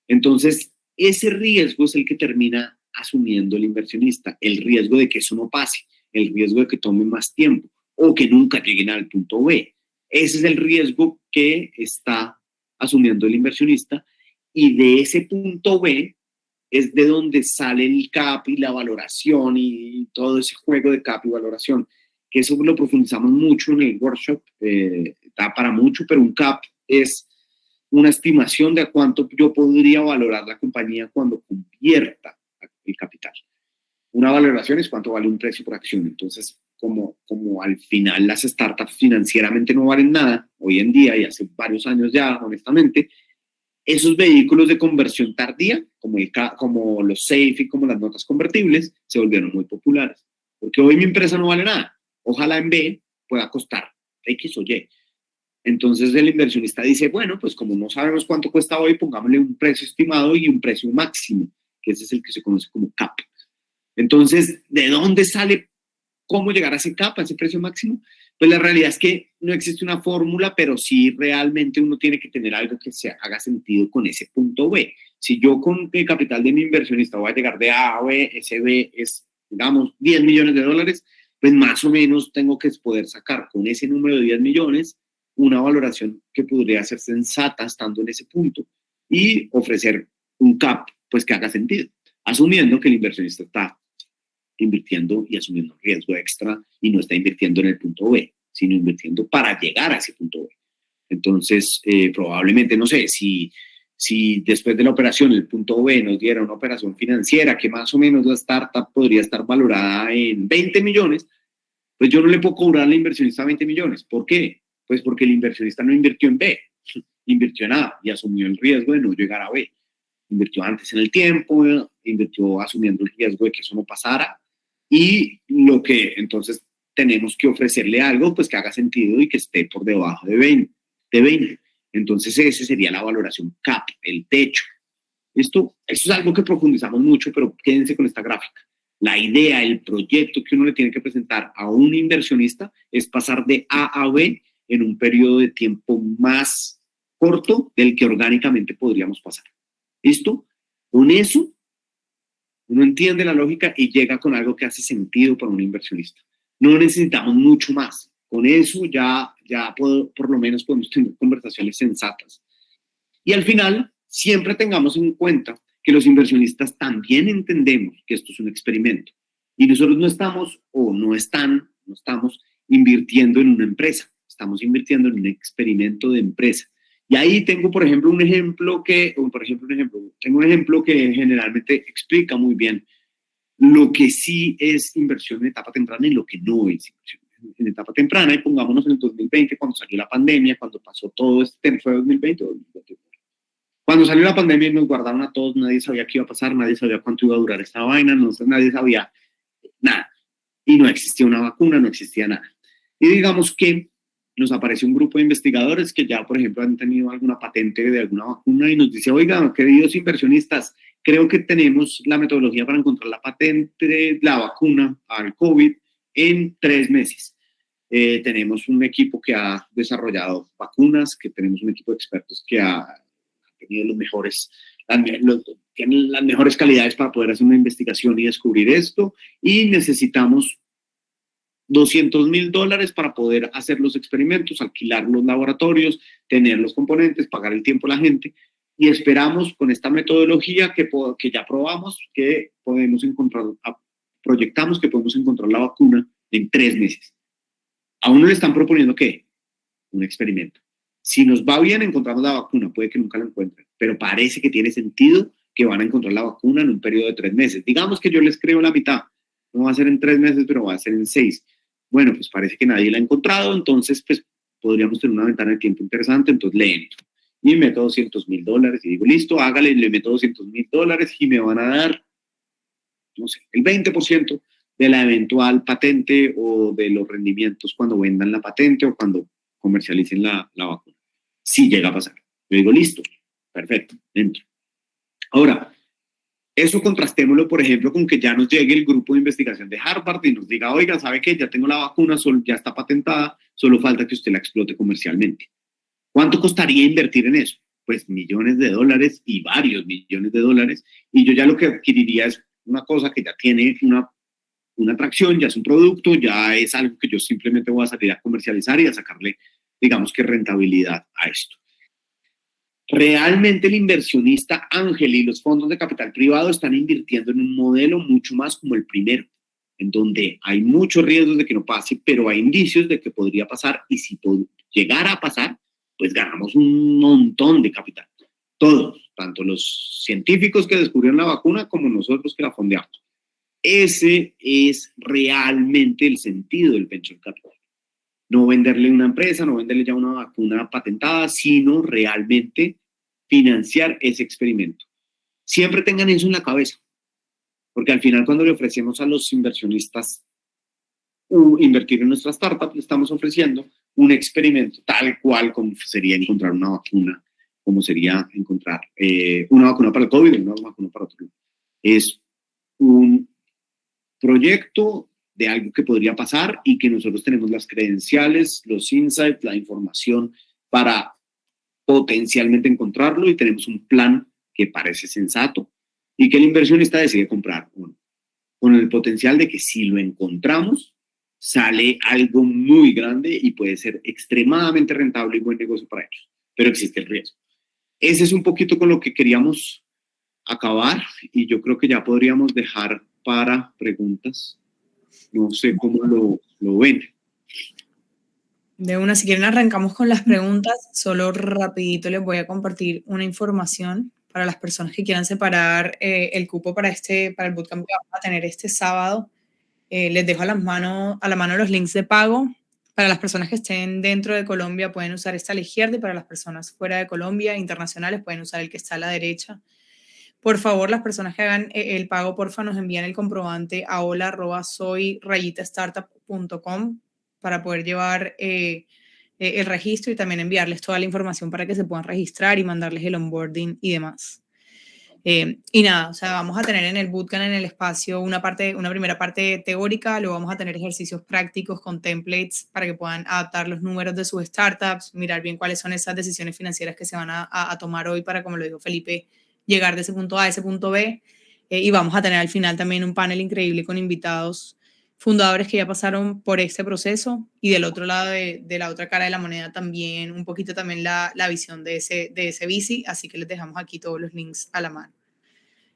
Entonces, ese riesgo es el que termina asumiendo el inversionista, el riesgo de que eso no pase, el riesgo de que tome más tiempo o que nunca lleguen al punto B. Ese es el riesgo que está asumiendo el inversionista y de ese punto B es de donde sale el CAP y la valoración y todo ese juego de CAP y valoración, que eso lo profundizamos mucho en el workshop, da para mucho, pero un CAP es una estimación de cuánto yo podría valorar la compañía cuando convierta el capital. Una valoración es cuánto vale un precio por acción. Entonces, como al final las startups financieramente no valen nada, hoy en día y hace varios años ya, honestamente, esos vehículos de conversión tardía, como los SAFE y como las notas convertibles, se volvieron muy populares. Porque hoy mi empresa no vale nada. Ojalá en B pueda costar X o Y. Entonces el inversionista dice, bueno, pues como no sabemos cuánto cuesta hoy, pongámosle un precio estimado y un precio máximo, que ese es el que se conoce como CAP. Entonces, ¿de dónde sale cómo llegar a ese CAP, a ese precio máximo? Pues la realidad es que no existe una fórmula, pero sí realmente uno tiene que tener algo que se haga sentido con ese punto B. Si yo con el capital de mi inversionista voy a llegar de A a B, ese B es, digamos, 10 millones de dólares, pues más o menos tengo que poder sacar con ese número de 10 millones una valoración que podría ser sensata estando en ese punto y ofrecer un CAP pues que haga sentido, asumiendo que el inversionista está invirtiendo y asumiendo riesgo extra y no está invirtiendo en el punto B, sino invirtiendo para llegar a ese punto B. Entonces, probablemente, no sé, si después de la operación el punto B nos diera una operación financiera que más o menos la startup podría estar valorada en 20 millones, pues yo no le puedo cobrar al inversionista 20 millones. ¿Por qué? Pues porque el inversionista no invirtió en B, invirtió en A y asumió el riesgo de no llegar a B. Invirtió antes en el tiempo, invirtió asumiendo el riesgo de que eso no pasara y lo que entonces tenemos que ofrecerle algo pues que haga sentido y que esté por debajo de 20. Entonces esa sería la valoración CAP, el techo. Eso es algo que profundizamos mucho, pero quédense con esta gráfica. La idea, el proyecto que uno le tiene que presentar a un inversionista es pasar de A a B en un periodo de tiempo más corto del que orgánicamente podríamos pasar. ¿Listo? Con eso, uno entiende la lógica y llega con algo que hace sentido para un inversionista. No necesitamos mucho más. Con eso ya por lo menos podemos tener conversaciones sensatas. Y al final, siempre tengamos en cuenta que los inversionistas también entendemos que esto es un experimento. Y nosotros no estamos invirtiendo en una empresa. Estamos invirtiendo en un experimento de empresa. Y ahí tengo, por ejemplo, un ejemplo que generalmente explica muy bien lo que sí es inversión en etapa temprana y lo que no es inversión en etapa temprana. Y pongámonos en el 2020, cuando salió la pandemia, cuando pasó todo este, ¿fue 2020 o 2021? Cuando salió la pandemia y nos guardaron a todos, nadie sabía qué iba a pasar, nadie sabía cuánto iba a durar esta vaina, nadie sabía nada. Y no existía una vacuna, no existía nada. Y digamos que nos apareció un grupo de investigadores que ya, por ejemplo, han tenido alguna patente de alguna vacuna y nos dice, oigan, queridos inversionistas, creo que tenemos la metodología para encontrar la patente de la vacuna al COVID en 3 meses. Tenemos un equipo que ha desarrollado vacunas, que tenemos un equipo de expertos que ha tenido tienen las mejores calidades para poder hacer una investigación y descubrir esto, y necesitamos $200,000 para poder hacer los experimentos, alquilar los laboratorios, tener los componentes, pagar el tiempo a la gente, y esperamos con esta metodología que ya probamos que proyectamos que podemos encontrar la vacuna en 3 meses. A uno le están proponiendo ¿qué? Un experimento. Si nos va bien, encontramos la vacuna, puede que nunca la encuentren, pero parece que tiene sentido que van a encontrar la vacuna en un periodo de 3 meses. Digamos que yo les creo la mitad, no va a ser en 3 meses, pero va a ser en 6. Bueno, pues parece que nadie la ha encontrado, entonces pues podríamos tener una ventana de tiempo interesante, entonces le entro. Y meto $200,000 y digo, listo, hágale, le meto $200,000 y me van a dar, no sé, el 20% de la eventual patente o de los rendimientos cuando vendan la patente o cuando comercialicen la vacuna. Si llega a pasar. Yo digo, listo, perfecto, entro. Ahora, eso contrastémoslo, por ejemplo, con que ya nos llegue el grupo de investigación de Harvard y nos diga, oiga, ¿sabe qué? Ya tengo la vacuna, ya está patentada, solo falta que usted la explote comercialmente. ¿Cuánto costaría invertir en eso? Pues millones de dólares y varios millones de dólares. Y yo ya lo que adquiriría es una cosa que ya tiene una atracción, ya es un producto, ya es algo que yo simplemente voy a salir a comercializar y a sacarle, digamos que rentabilidad a esto. Realmente el inversionista ángel y los fondos de capital privado están invirtiendo en un modelo mucho más como el primero. en donde hay muchos riesgos de que no pase, pero hay indicios de que podría pasar, y si llegara a pasar, pues ganamos un montón de capital. Todos, tanto los científicos que descubrieron la vacuna como nosotros que la fondeamos. Ese es realmente el sentido del venture capital. No venderle una empresa, no venderle ya una vacuna patentada, sino realmente financiar ese experimento. Siempre tengan eso en la cabeza, porque al final cuando le ofrecemos a los inversionistas invertir en nuestra startup, le estamos ofreciendo un experimento tal cual como sería encontrar una vacuna, como sería encontrar una vacuna para el COVID y una vacuna para otro. Es un proyecto de algo que podría pasar y que nosotros tenemos las credenciales, los insights, la información para potencialmente encontrarlo, y tenemos un plan que parece sensato y que el inversionista decide comprar uno, con el potencial de que si lo encontramos sale algo muy grande y puede ser extremadamente rentable y buen negocio para ellos, pero existe el riesgo. Ese es un poquito con lo que queríamos acabar, y yo creo que ya podríamos dejar para preguntas. No sé cómo lo ven. De una, si quieren arrancamos con las preguntas. Solo rapidito les voy a compartir una información para las personas que quieran separar el cupo para el bootcamp que vamos a tener este sábado. Les dejo a la mano los links de pago. Para las personas que estén dentro de Colombia pueden usar esta a la izquierda, y para las personas fuera de Colombia, internacionales, pueden usar el que está a la derecha. Por favor, las personas que hagan el pago, porfa, nos envían el comprobante a hola@soy-startup.com para poder llevar el registro, y también enviarles toda la información para que se puedan registrar y mandarles el onboarding y demás. Y nada, o sea, vamos a tener en el bootcamp, en el espacio, una primera parte teórica, luego vamos a tener ejercicios prácticos con templates para que puedan adaptar los números de sus startups, mirar bien cuáles son esas decisiones financieras que se van a tomar hoy para, como lo dijo Felipe, llegar de ese punto A a ese punto B. Y vamos a tener al final también un panel increíble con invitados fundadores que ya pasaron por este proceso, y del otro lado de la otra cara de la moneda también un poquito también la visión de ese VC, así que les dejamos aquí todos los links a la mano.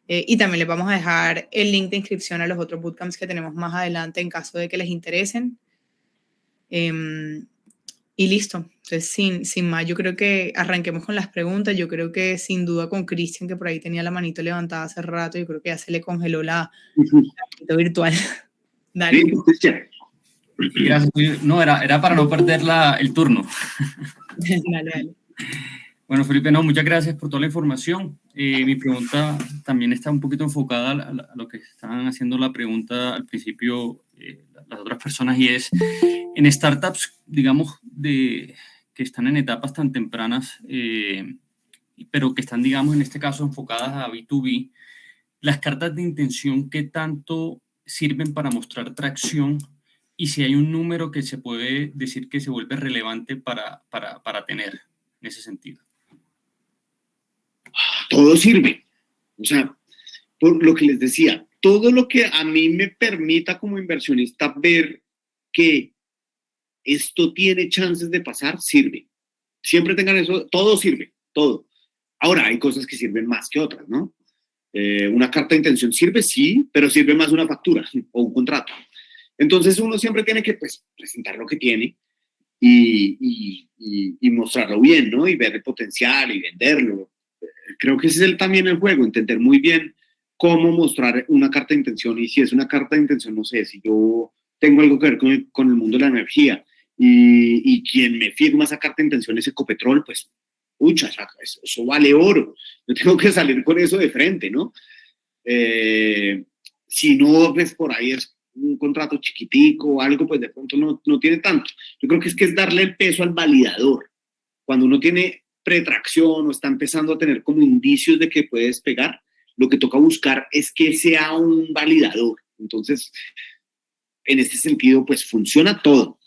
Y también les vamos a dejar el link de inscripción a los otros bootcamps que tenemos más adelante en caso de que les interesen. Y listo. Entonces, sin más, yo creo que arranquemos con las preguntas. Yo creo que sin duda con Cristian, que por ahí tenía la manito levantada hace rato, yo creo que ya se le congeló la manito virtual. Dale. Sí, Cristian. Gracias. No, era para no perder el turno. Dale. Bueno, Felipe, no, muchas gracias por toda la información. Mi pregunta también está un poquito enfocada a lo que estaban haciendo la pregunta al principio las otras personas, y es, en startups, digamos, que están en etapas tan tempranas, pero que están, digamos, en este caso enfocadas a B2B, las cartas de intención, ¿qué tanto sirven para mostrar tracción? Y si hay un número que se puede decir que se vuelve relevante para tener en ese sentido. Todo sirve. O sea, por lo que les decía, todo lo que a mí me permita como inversionista ver que esto tiene chances de pasar, sirve. Siempre tengan eso, todo sirve, todo. Ahora, hay cosas que sirven más que otras, ¿no? Una carta de intención sirve, sí, pero sirve más una factura o un contrato. Entonces uno siempre tiene que, pues, presentar lo que tiene y mostrarlo bien, ¿no? Y ver el potencial y venderlo. Creo que ese es también el juego, entender muy bien cómo mostrar una carta de intención. Y si es una carta de intención, no sé, si yo tengo algo que ver con el mundo de la energía y quien me firma esa carta de intención es Ecopetrol, pues, pucha, eso vale oro. Yo tengo que salir con eso de frente, ¿no? Si no, pues por ahí es un contrato chiquitico o algo, pues de pronto no tiene tanto. Yo creo que es darle el peso al validador. Cuando uno tiene pretracción o está empezando a tener como indicios de que puede despegar, lo que toca buscar es que sea un validador. Entonces, en este sentido, pues funciona todo.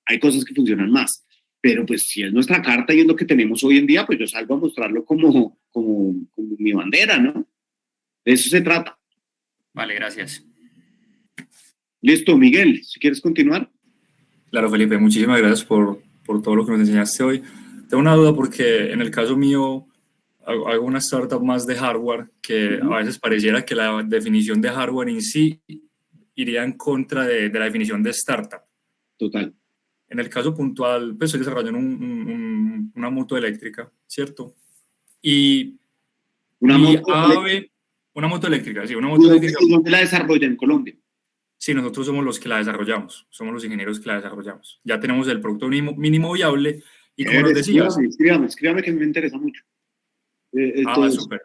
Hay cosas que funcionan más, pero pues si es nuestra carta y es lo que tenemos hoy en día, pues yo salgo a mostrarlo como mi bandera, ¿no? De eso se trata. Vale, gracias. Listo, Miguel, si quieres continuar. Claro, Felipe, muchísimas gracias por todo lo que nos enseñaste hoy. Tengo una duda porque en el caso mío hago una startup más de hardware que a veces pareciera que la definición de hardware en sí iría en contra de la definición de startup. Total. En el caso puntual, pues estoy desarrollando una moto eléctrica, ¿cierto? Y Una moto una moto eléctrica, sí, una moto eléctrica. ¿Dónde la desarrolla? ¿En Colombia? Sí, nosotros somos los que la desarrollamos, somos los ingenieros que la desarrollamos. Ya tenemos el producto mínimo viable y como nos decías... Escríbame que me interesa mucho. Súper.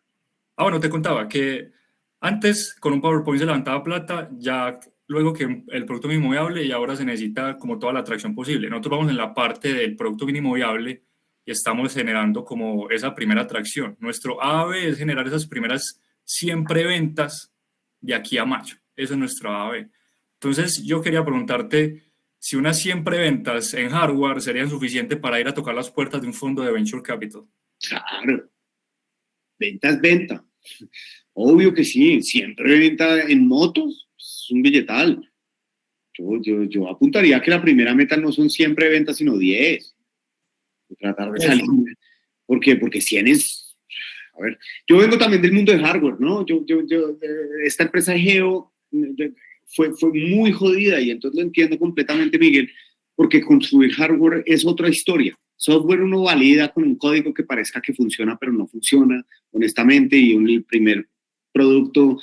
Bueno, te contaba que antes con un PowerPoint se levantaba plata, ya luego que el producto mínimo viable y ahora se necesita como toda la atracción posible. Nosotros vamos en la parte del producto mínimo viable y estamos generando como esa primera atracción. Nuestro AAB es generar esas primeras 100 preventas de aquí a mayo. Eso es nuestro AAB. Entonces yo quería preguntarte si unas 100 preventas en hardware serían suficientes para ir a tocar las puertas de un fondo de Venture Capital. Claro. Venta es venta. Obvio que sí. Siempre venta en motos. Es un billetal. Yo apuntaría que la primera meta no son 100 preventas, sino 10. Tratar de salir. ¿Por qué? Porque 100 es... A ver, yo vengo también del mundo de hardware, ¿no? Esta empresa Geo fue muy jodida y entonces lo entiendo completamente, Miguel, porque construir hardware es otra historia. Software uno valida con un código que parezca que funciona, pero no funciona, honestamente, y el primer producto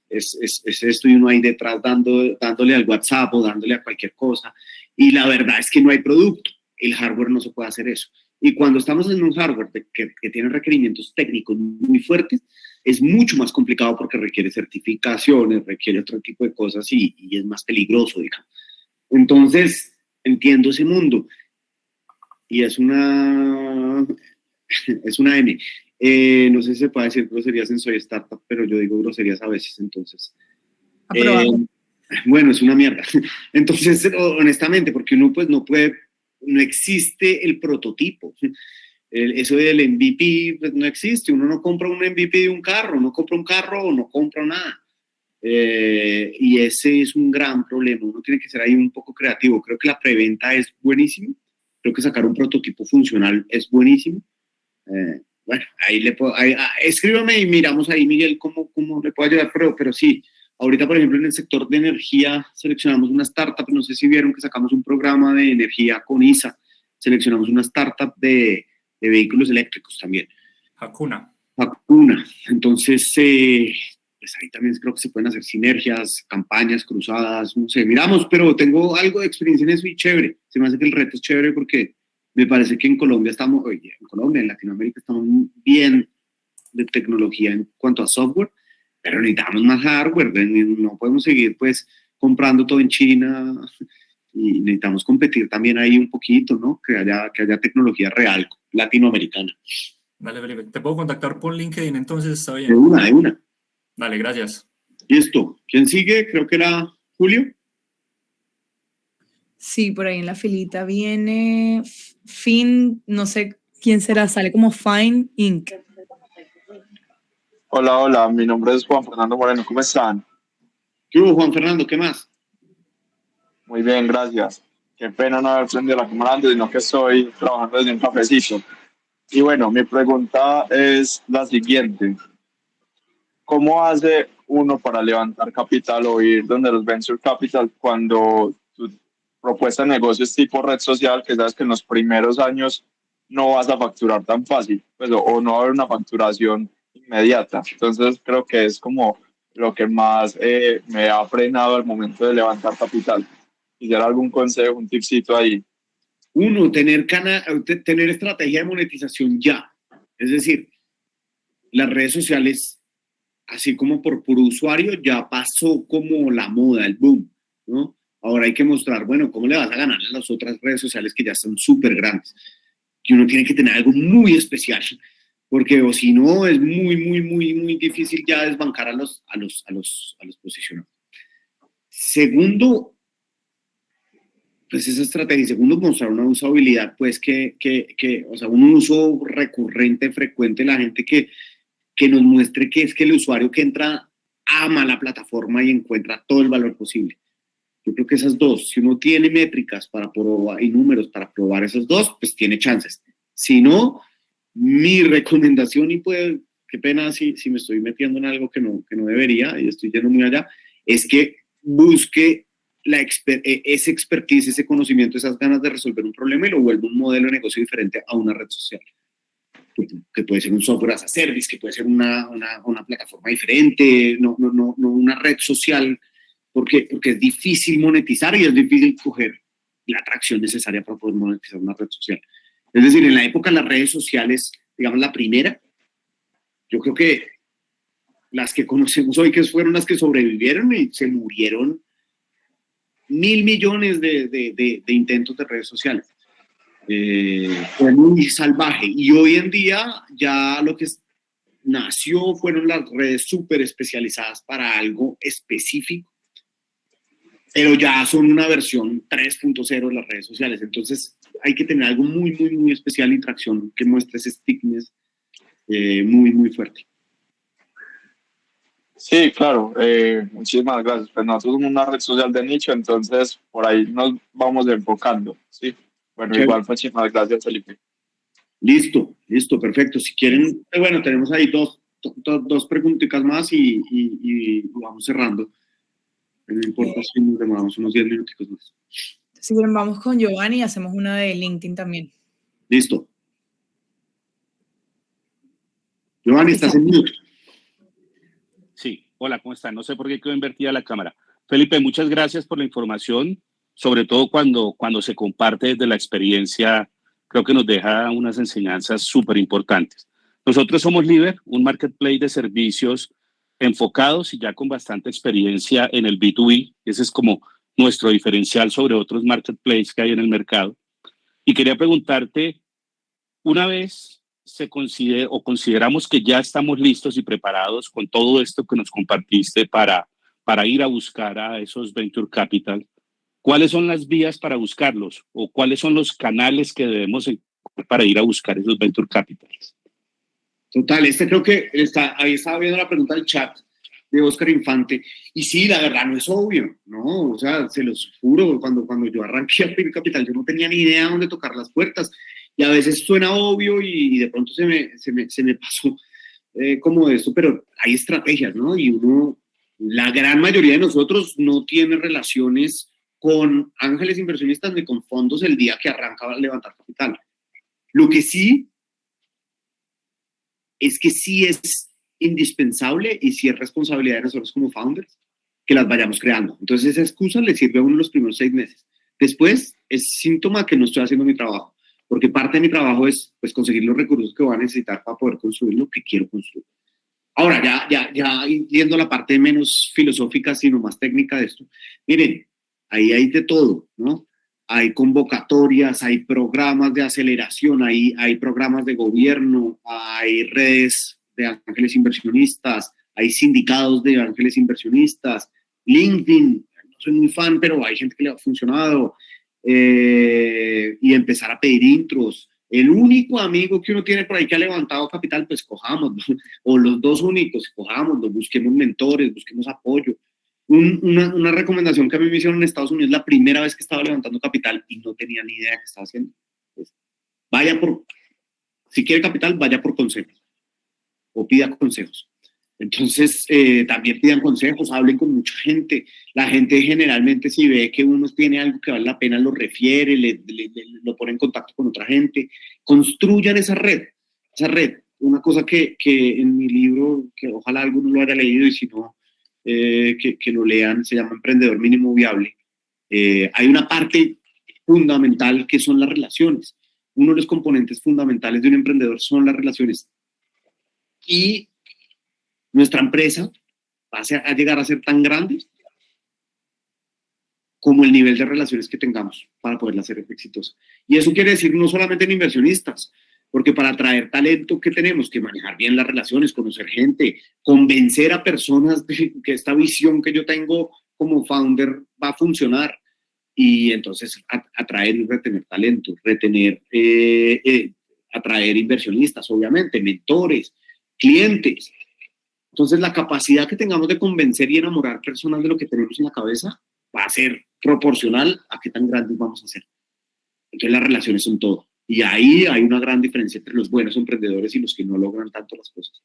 es esto y uno ahí detrás dándole al WhatsApp o dándole a cualquier cosa, y la verdad es que no hay producto. El hardware no se puede hacer eso. Y cuando estamos en un hardware que tiene requerimientos técnicos muy fuertes, es mucho más complicado porque requiere certificaciones, requiere otro tipo de cosas y es más peligroso, digamos. Entonces, entiendo ese mundo. Y es una M. No sé si se puede decir groserías en Soy Startup, pero yo digo groserías a veces, entonces. Bueno, es una mierda. Entonces, honestamente, porque uno pues no existe el prototipo. Eso del MVP pues, no existe. Uno no compra un MVP de un carro, no compra un carro o no compra nada. Y ese es un gran problema. Uno tiene que ser ahí un poco creativo. Creo que la preventa es buenísimo. Creo que sacar un prototipo funcional es buenísimo. Bueno, escríbame y miramos ahí, Miguel, cómo le puedo ayudar. Pero sí, ahorita, por ejemplo, en el sector de energía seleccionamos una startup. No sé si vieron que sacamos un programa de energía con ISA. Seleccionamos una startup de vehículos eléctricos también. Hakuna. Entonces, pues ahí también creo que se pueden hacer sinergias, campañas, cruzadas, no sé, miramos, pero tengo algo de experiencia en eso y chévere. Se me hace que el reto es chévere porque me parece que en Colombia en Latinoamérica estamos bien de tecnología en cuanto a software, pero necesitamos más hardware, no podemos seguir pues comprando todo en China y necesitamos competir también ahí un poquito, ¿no? Que haya tecnología real, latinoamericana. Dale, Felipe. ¿Te puedo contactar por LinkedIn entonces? ¿Está bien? De una. Dale, gracias. Listo. ¿Quién sigue? Creo que era Julio. Sí, por ahí en la filita viene no sé quién será, sale como Fine Inc. Hola, mi nombre es Juan Fernando Moreno, ¿cómo están? ¿Qué hubo, Juan Fernando? ¿Qué más? Muy bien, gracias. Qué pena no haber prendido la cámara antes, sino que estoy trabajando desde un cafecito. Y bueno, mi pregunta es la siguiente. ¿Cómo hace uno para levantar capital o ir donde los venture capital cuando tu propuesta de negocio es tipo red social, que sabes que en los primeros años no vas a facturar tan fácil, pues, o no va a haber una facturación inmediata? Entonces creo que es como lo que más me ha frenado al momento de levantar capital. Quisiera algún consejo, un tipcito ahí. Uno, tener estrategia de monetización ya. Es decir, las redes sociales, así como por puro usuario, ya pasó como la moda, el boom, ¿no? Ahora hay que mostrar, bueno, cómo le vas a ganar a las otras redes sociales que ya son súper grandes. Y uno tiene que tener algo muy especial, porque o si no, es muy difícil ya desbancar a los posicionados. Segundo, pues esa estrategia. Segundo, mostrar una usabilidad, pues o sea, un uso recurrente, frecuente, la gente que nos muestre que es que el usuario que entra ama la plataforma y encuentra todo el valor posible. Yo creo que esas dos, si uno tiene métricas para probar y números para probar esas dos, pues tiene chances. Si no, mi recomendación, y puede qué pena si me estoy metiendo en algo que no debería y estoy yendo muy allá, es que busque ese expertise, ese conocimiento, esas ganas de resolver un problema y lo vuelve un modelo de negocio diferente a una red social. Que puede ser un software as a service, que puede ser una plataforma diferente, no una red social, porque es difícil monetizar y es difícil coger la atracción necesaria para poder monetizar una red social. Es decir, en la época de las redes sociales, digamos la primera, yo creo que las que conocemos hoy, que fueron las que sobrevivieron y se murieron 1.000 millones de intentos de redes sociales. Fue muy salvaje y hoy en día ya lo que nació fueron las redes súper especializadas para algo específico, pero ya son una versión 3.0 de las redes sociales. Entonces hay que tener algo muy, muy, muy especial, interacción que muestre ese stickiness muy, muy fuerte. Sí, claro, muchísimas gracias. Pues nosotros somos una red social de nicho, entonces por ahí nos vamos enfocando, ¿sí? Bueno, Chévere. Igual, muchísimas gracias, Felipe. Listo, perfecto. Si quieren, bueno, tenemos ahí dos preguntitas más y vamos cerrando. No importa si nos demoramos unos 10 minuticos más. Si quieren, vamos con Giovanni y hacemos una de LinkedIn también. Listo. Giovanni, estás en mute. Sí, hola, ¿cómo están? No sé por qué quedó invertida la cámara. Felipe, muchas gracias por la información, sobre todo cuando se comparte desde la experiencia, creo que nos deja unas enseñanzas súper importantes. Nosotros somos Liver, un marketplace de servicios enfocados y ya con bastante experiencia en el B2B. Ese es como nuestro diferencial sobre otros marketplaces que hay en el mercado. Y quería preguntarte, una vez consideramos que ya estamos listos y preparados con todo esto que nos compartiste para ir a buscar a esos Venture Capital, ¿cuáles son las vías para buscarlos o cuáles son los canales que debemos encontrar para ir a buscar esos Venture Capitals? Total, creo que ahí estaba viendo la pregunta del chat de Oscar Infante, y sí, la verdad no es obvio, ¿no? O sea, se los juro, cuando yo arranqué a Venture Capital, yo no tenía ni idea dónde tocar las puertas, y a veces suena obvio y de pronto se me pasó como esto, pero hay estrategias, ¿no? Y la gran mayoría de nosotros no tiene relaciones con ángeles inversionistas ni con fondos el día que arranca a levantar capital. Lo que sí es indispensable y sí es responsabilidad de nosotros como founders que las vayamos creando. Entonces esa excusa le sirve a uno los primeros 6 meses. Después es síntoma que no estoy haciendo mi trabajo, porque parte de mi trabajo es pues, conseguir los recursos que voy a necesitar para poder construir lo que quiero construir. Ahora, ya yendo a la parte menos filosófica, sino más técnica de esto, miren, ahí hay de todo, ¿no? Hay convocatorias, hay programas de aceleración, hay programas de gobierno, hay redes de ángeles inversionistas, hay sindicatos de ángeles inversionistas, LinkedIn, no soy muy fan, pero hay gente que le ha funcionado, y empezar a pedir intros. El único amigo que uno tiene por ahí que ha levantado capital, pues cojámoslo, o los 2 únicos, cojámoslo, busquemos mentores, busquemos apoyo. Una recomendación que a mí me hicieron en Estados Unidos la primera vez que estaba levantando capital y no tenía ni idea de qué estaba haciendo. Pues, si quiere capital, vaya por consejos o pida consejos. Entonces, también pidan consejos, hablen con mucha gente. La gente generalmente si ve que uno tiene algo que vale la pena, lo refiere, lo pone en contacto con otra gente. Construyan esa red. Una cosa que en mi libro, que ojalá alguno lo haya leído y si no, que lo lean, se llama Emprendedor Mínimo Viable. Hay una parte fundamental que son las relaciones. Uno de los componentes fundamentales de un emprendedor son las relaciones. Y nuestra empresa va a llegar a ser tan grande como el nivel de relaciones que tengamos para poderla hacer exitosa. Y eso quiere decir no solamente en inversionistas, porque para atraer talento, ¿qué tenemos? Que manejar bien las relaciones, conocer gente, convencer a personas de que esta visión que yo tengo como founder va a funcionar. Y entonces atraer y retener talento, atraer inversionistas, obviamente, mentores, clientes. Entonces, la capacidad que tengamos de convencer y enamorar personas de lo que tenemos en la cabeza va a ser proporcional a qué tan grandes vamos a ser. Entonces, las relaciones son todo. Y ahí hay una gran diferencia entre los buenos emprendedores y los que no logran tanto las cosas.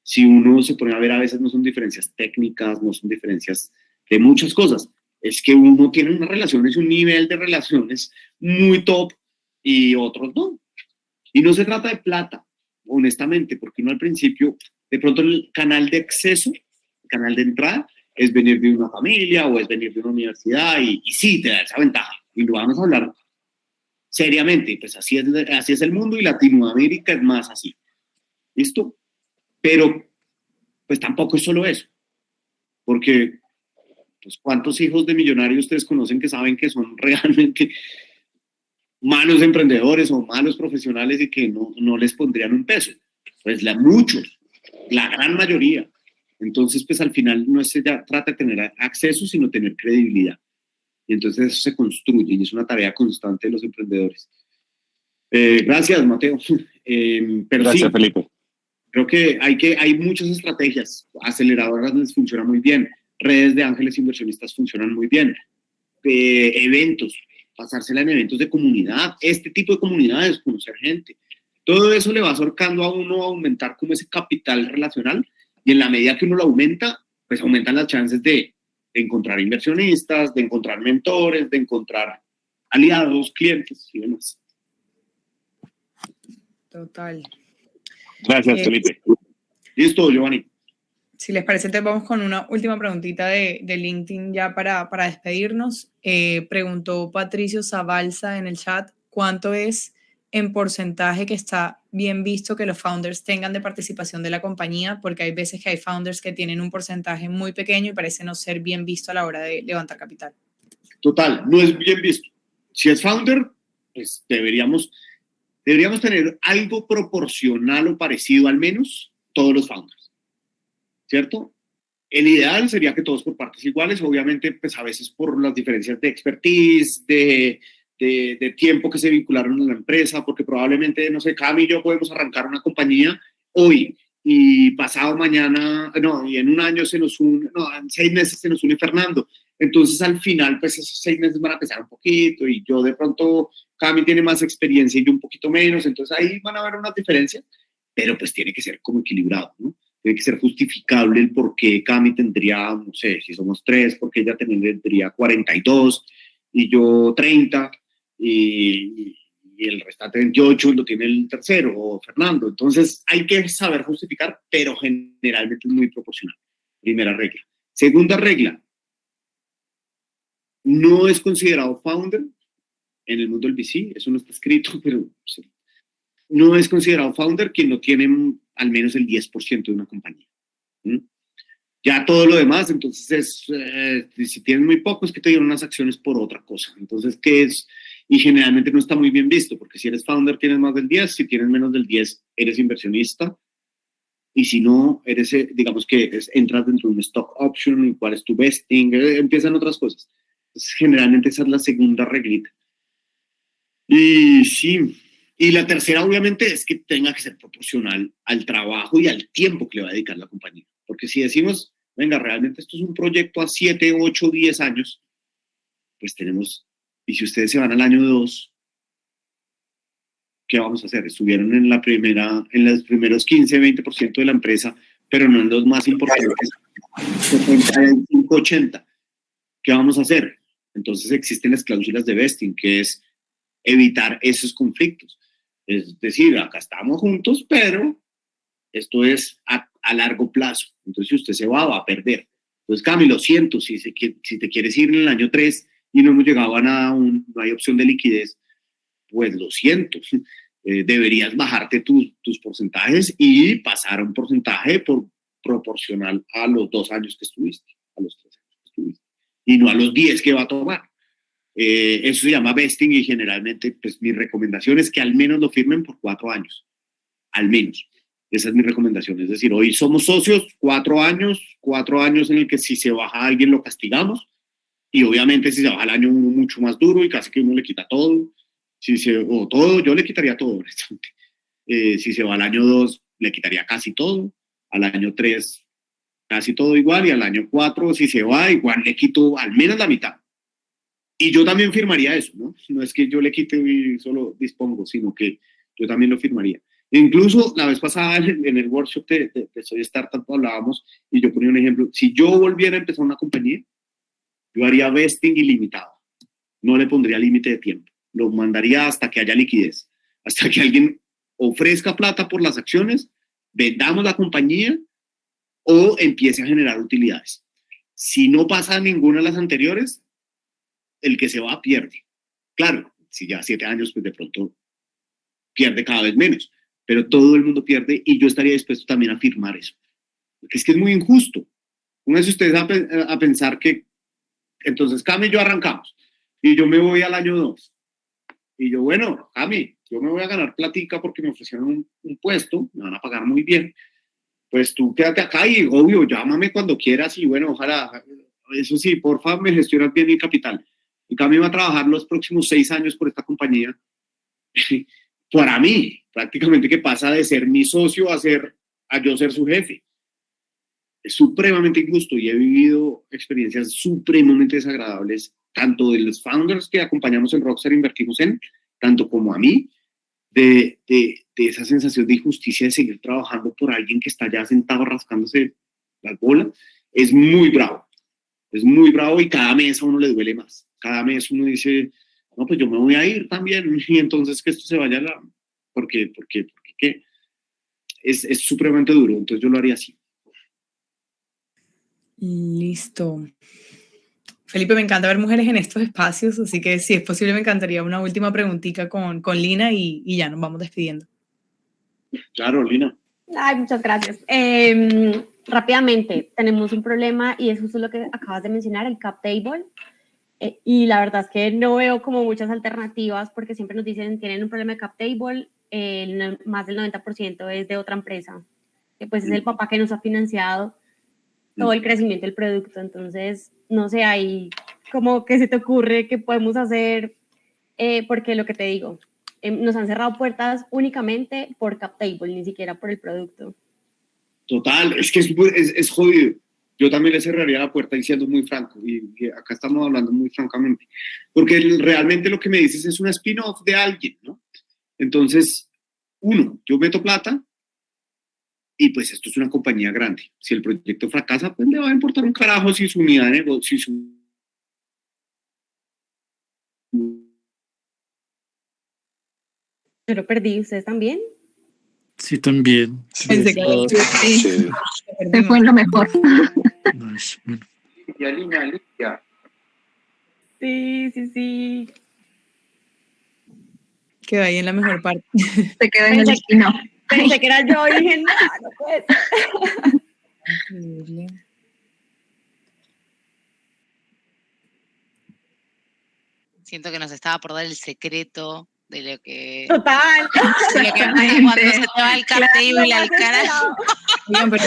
si uno se pone a ver, a veces no son diferencias técnicas, no son diferencias de muchas cosas, es que uno tiene unas relaciones, un nivel de relaciones muy top y otros no. Y no se trata de plata, honestamente, porque uno al principio, de pronto el canal de acceso, el canal de entrada, es venir de una familia o es venir de una universidad y sí, te da esa ventaja. Y lo vamos a hablar seriamente, pues así es el mundo y Latinoamérica es más así. ¿Listo? Pero pues tampoco es solo eso, porque pues ¿cuántos hijos de millonarios ustedes conocen que saben que son realmente malos emprendedores o malos profesionales y que no les pondrían un peso? Pues muchos, la gran mayoría. Entonces, pues al final no se trata de tener acceso, sino tener credibilidad. Y entonces eso se construye y es una tarea constante de los emprendedores. Gracias, Mateo. Pero gracias, sí, Felipe. Creo que hay muchas estrategias. Aceleradoras les funcionan muy bien. Redes de ángeles inversionistas funcionan muy bien. Eventos, pasársela en eventos de comunidad. Este tipo de comunidades, conocer gente. Todo eso le va acercando a uno a aumentar como ese capital relacional. Y en la medida que uno lo aumenta, pues aumentan las chances de encontrar inversionistas, de encontrar mentores, de encontrar aliados, clientes y demás. Total. Gracias, Felipe. Listo, Giovanni. Si les parece, entonces vamos con una última preguntita de LinkedIn ya para despedirnos. Preguntó Patricio Zabalza en el chat, ¿cuánto es en porcentaje que está bien visto que los founders tengan de participación de la compañía? Porque hay veces que hay founders que tienen un porcentaje muy pequeño y parece no ser bien visto a la hora de levantar capital. Total, no es bien visto. Si es founder, pues deberíamos tener algo proporcional o parecido, al menos, todos los founders, ¿cierto? El ideal sería que todos por partes iguales, obviamente, pues a veces por las diferencias de expertise, de tiempo que se vincularon a la empresa, porque probablemente, no sé, Cami y yo podemos arrancar una compañía hoy y pasado mañana, y en un año en 6 meses se nos une Fernando. Entonces, al final, pues esos 6 meses van a pesar un poquito y yo de pronto, Cami tiene más experiencia y yo un poquito menos, entonces ahí van a haber unas diferencias, pero pues tiene que ser como equilibrado, ¿no? Tiene que ser justificable el por qué Cami tendría, no sé, si somos 3, porque ella tendría 42 y yo 30 y el restante 28 lo tiene el tercero, o Fernando. Entonces hay que saber justificar, pero generalmente es muy proporcional. Primera regla. Segunda regla, no es considerado founder en el mundo del VC, eso no está escrito, pero sí. No es considerado founder quien no tiene al menos el 10% de una compañía. Ya todo lo demás, entonces, si tienen muy poco, es que te dieron unas acciones por otra cosa. Entonces, ¿qué es? Y generalmente no está muy bien visto, porque si eres founder tienes más del 10, si tienes menos del 10 eres inversionista, y si no, eres, digamos que entras dentro de un stock option, y cuál es tu vesting, empiezan otras cosas. Entonces, generalmente esa es la segunda reglita. Y sí, y la tercera obviamente es que tenga que ser proporcional al trabajo y al tiempo que le va a dedicar la compañía. Porque si decimos, venga, realmente esto es un proyecto a 7, 8, 10 años, pues tenemos, y si ustedes se van al año 2, ¿qué vamos a hacer? Estuvieron en los primeros 15, 20% de la empresa, pero no en los más importantes, 75, 80. ¿Qué vamos a hacer? Entonces existen las cláusulas de vesting, que es evitar esos conflictos. Es decir, acá estamos juntos, pero esto es a largo plazo. Entonces, si usted se va a perder. Entonces, Cami, lo siento, si te quieres ir en el año 3 y no hemos llegado a nada aún, no hay opción de liquidez, pues lo siento. Deberías bajarte tus porcentajes y pasar a un porcentaje proporcional a los 2 años que estuviste, a los 3 años que estuviste, y no a los 10 que va a tomar. Eso se llama vesting y generalmente pues mi recomendación es que al menos lo firmen por 4 años, al menos. Esa es mi recomendación, es decir, hoy somos socios, 4 años en el que si se baja alguien lo castigamos y obviamente si se baja el año 1 mucho más duro y casi que uno le quita todo, yo le quitaría todo, si se va al año 2 le quitaría casi todo, al año 3 casi todo igual y al año 4 si se va igual le quito al menos la mitad. Y yo también firmaría eso, ¿no? No es que yo le quite y solo dispongo, sino que yo también lo firmaría. Incluso la vez pasada en el workshop de Soy Startup hablábamos y yo ponía un ejemplo. Si yo volviera a empezar una compañía, yo haría vesting ilimitado. No le pondría límite de tiempo. Lo mandaría hasta que haya liquidez. Hasta que alguien ofrezca plata por las acciones, vendamos la compañía o empiece a generar utilidades. Si no pasa ninguna de las anteriores, el que se va pierde. Claro, si ya 7 años, pues de pronto pierde cada vez menos. Pero todo el mundo pierde y yo estaría dispuesto también a firmar eso. Porque es que es muy injusto. Una vez ustedes a pensar que, entonces, Cami y yo arrancamos y yo me voy al año 2. Y yo, bueno, Cami, yo me voy a ganar platica porque me ofrecieron un puesto, me van a pagar muy bien. Pues tú quédate acá y, obvio, llámame cuando quieras y, bueno, ojalá, eso sí, porfa, me gestionas bien mi capital. Y Cami va a trabajar los próximos 6 años por esta compañía. Para mí, prácticamente que pasa de ser mi socio a yo ser su jefe. Es supremamente injusto y he vivido experiencias supremamente desagradables, tanto de los founders que acompañamos en Rockstar, invertimos en, tanto como a mí, de esa sensación de injusticia de seguir trabajando por alguien que está ya sentado rascándose las bolas. Es muy bravo y cada mes a uno le duele más. Cada mes uno dice, no, pues yo me voy a ir también y entonces que esto se vaya a la... Porque es supremamente duro, entonces yo lo haría así. Listo. Felipe, me encanta ver mujeres en estos espacios, así que si es posible me encantaría una última preguntita con Lina y ya nos vamos despidiendo. Claro, Lina. Ay, muchas gracias. Rápidamente, tenemos un problema y es justo lo que acabas de mencionar, el cap table. Y la verdad es que no veo como muchas alternativas porque siempre nos dicen tienen un problema de cap table, más del 90% es de otra empresa, que pues es el papá que nos ha financiado todo el crecimiento del producto. Entonces, no sé, ahí como que se te ocurre que podemos hacer, porque lo que te digo, nos han cerrado puertas únicamente por cap table, ni siquiera por el producto. Total, es que es jodido. Yo también le cerraría la puerta y siendo muy franco, y acá estamos hablando muy francamente, porque realmente lo que me dices es un spin-off de alguien, ¿no? Entonces, yo meto plata y pues esto es una compañía grande. Si el proyecto fracasa, pues le va a importar un carajo si su unidad de negocio, Yo lo perdí, ¿ustedes también? Sí, también. Pensé que sí. Se fue lo mejor. Lidia. Sí. Quedó ahí en la mejor parte. Se quedó en el destino. Pensé que era yo y dije, no puede ser. Increíble. Siento que nos estaba por dar el secreto de lo que... Total. De lo que pasa cuando se te va el cap table al carajo. Oigan, pero...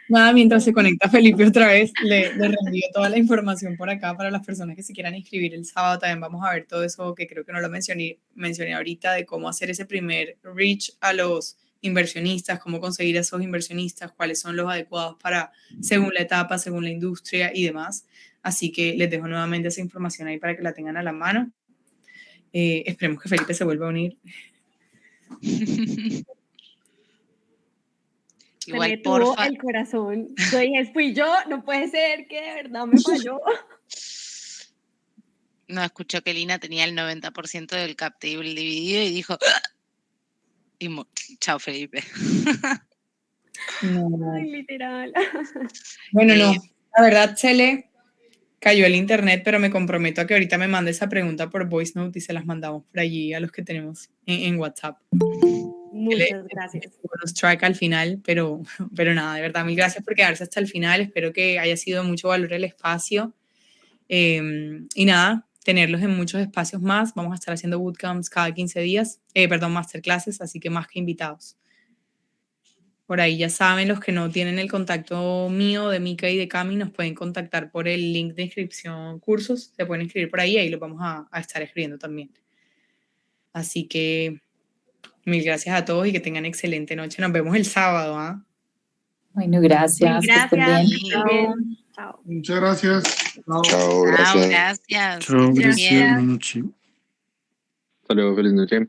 Nada, mientras se conecta Felipe otra vez, le reenvío toda la información por acá para las personas que se quieran inscribir el sábado. También vamos a ver todo eso que creo que no lo mencioné ahorita, de cómo hacer ese primer reach a los inversionistas, cómo conseguir a esos inversionistas, cuáles son los adecuados para según la etapa, según la industria y demás. Así que les dejo nuevamente esa información ahí para que la tengan a la mano. Esperemos que Felipe se vuelva a unir. Igual, se me tuvo el corazón. Yo dije, fui yo, no puede ser que de verdad me falló. No, escuchó que Lina tenía el 90% del cap table dividido y dijo, y chao Felipe. No. Ay, literal. Bueno, no, la verdad se le cayó el internet, pero me comprometo a que ahorita me mande esa pregunta por voice note y se las mandamos por allí a los que tenemos en WhatsApp. Muchas gracias. Bonus track al final, pero nada, de verdad, mil gracias por quedarse hasta el final. Espero que haya sido de mucho valor el espacio. Y nada, tenerlos en muchos espacios más. Vamos a estar haciendo bootcamps cada 15 días, masterclasses, así que más que invitados. Por ahí ya saben, los que no tienen el contacto mío, de Mika y de Cami, nos pueden contactar por el link de inscripción cursos. Se pueden inscribir por ahí los vamos a estar escribiendo también. Así que mil gracias a todos y que tengan excelente noche. Nos vemos el sábado, ¿ah? Bueno, gracias. Mil gracias. Chao. Muchas gracias. Chao, gracias. Chao, gracias. Buenas noches. Hasta luego, feliz noche.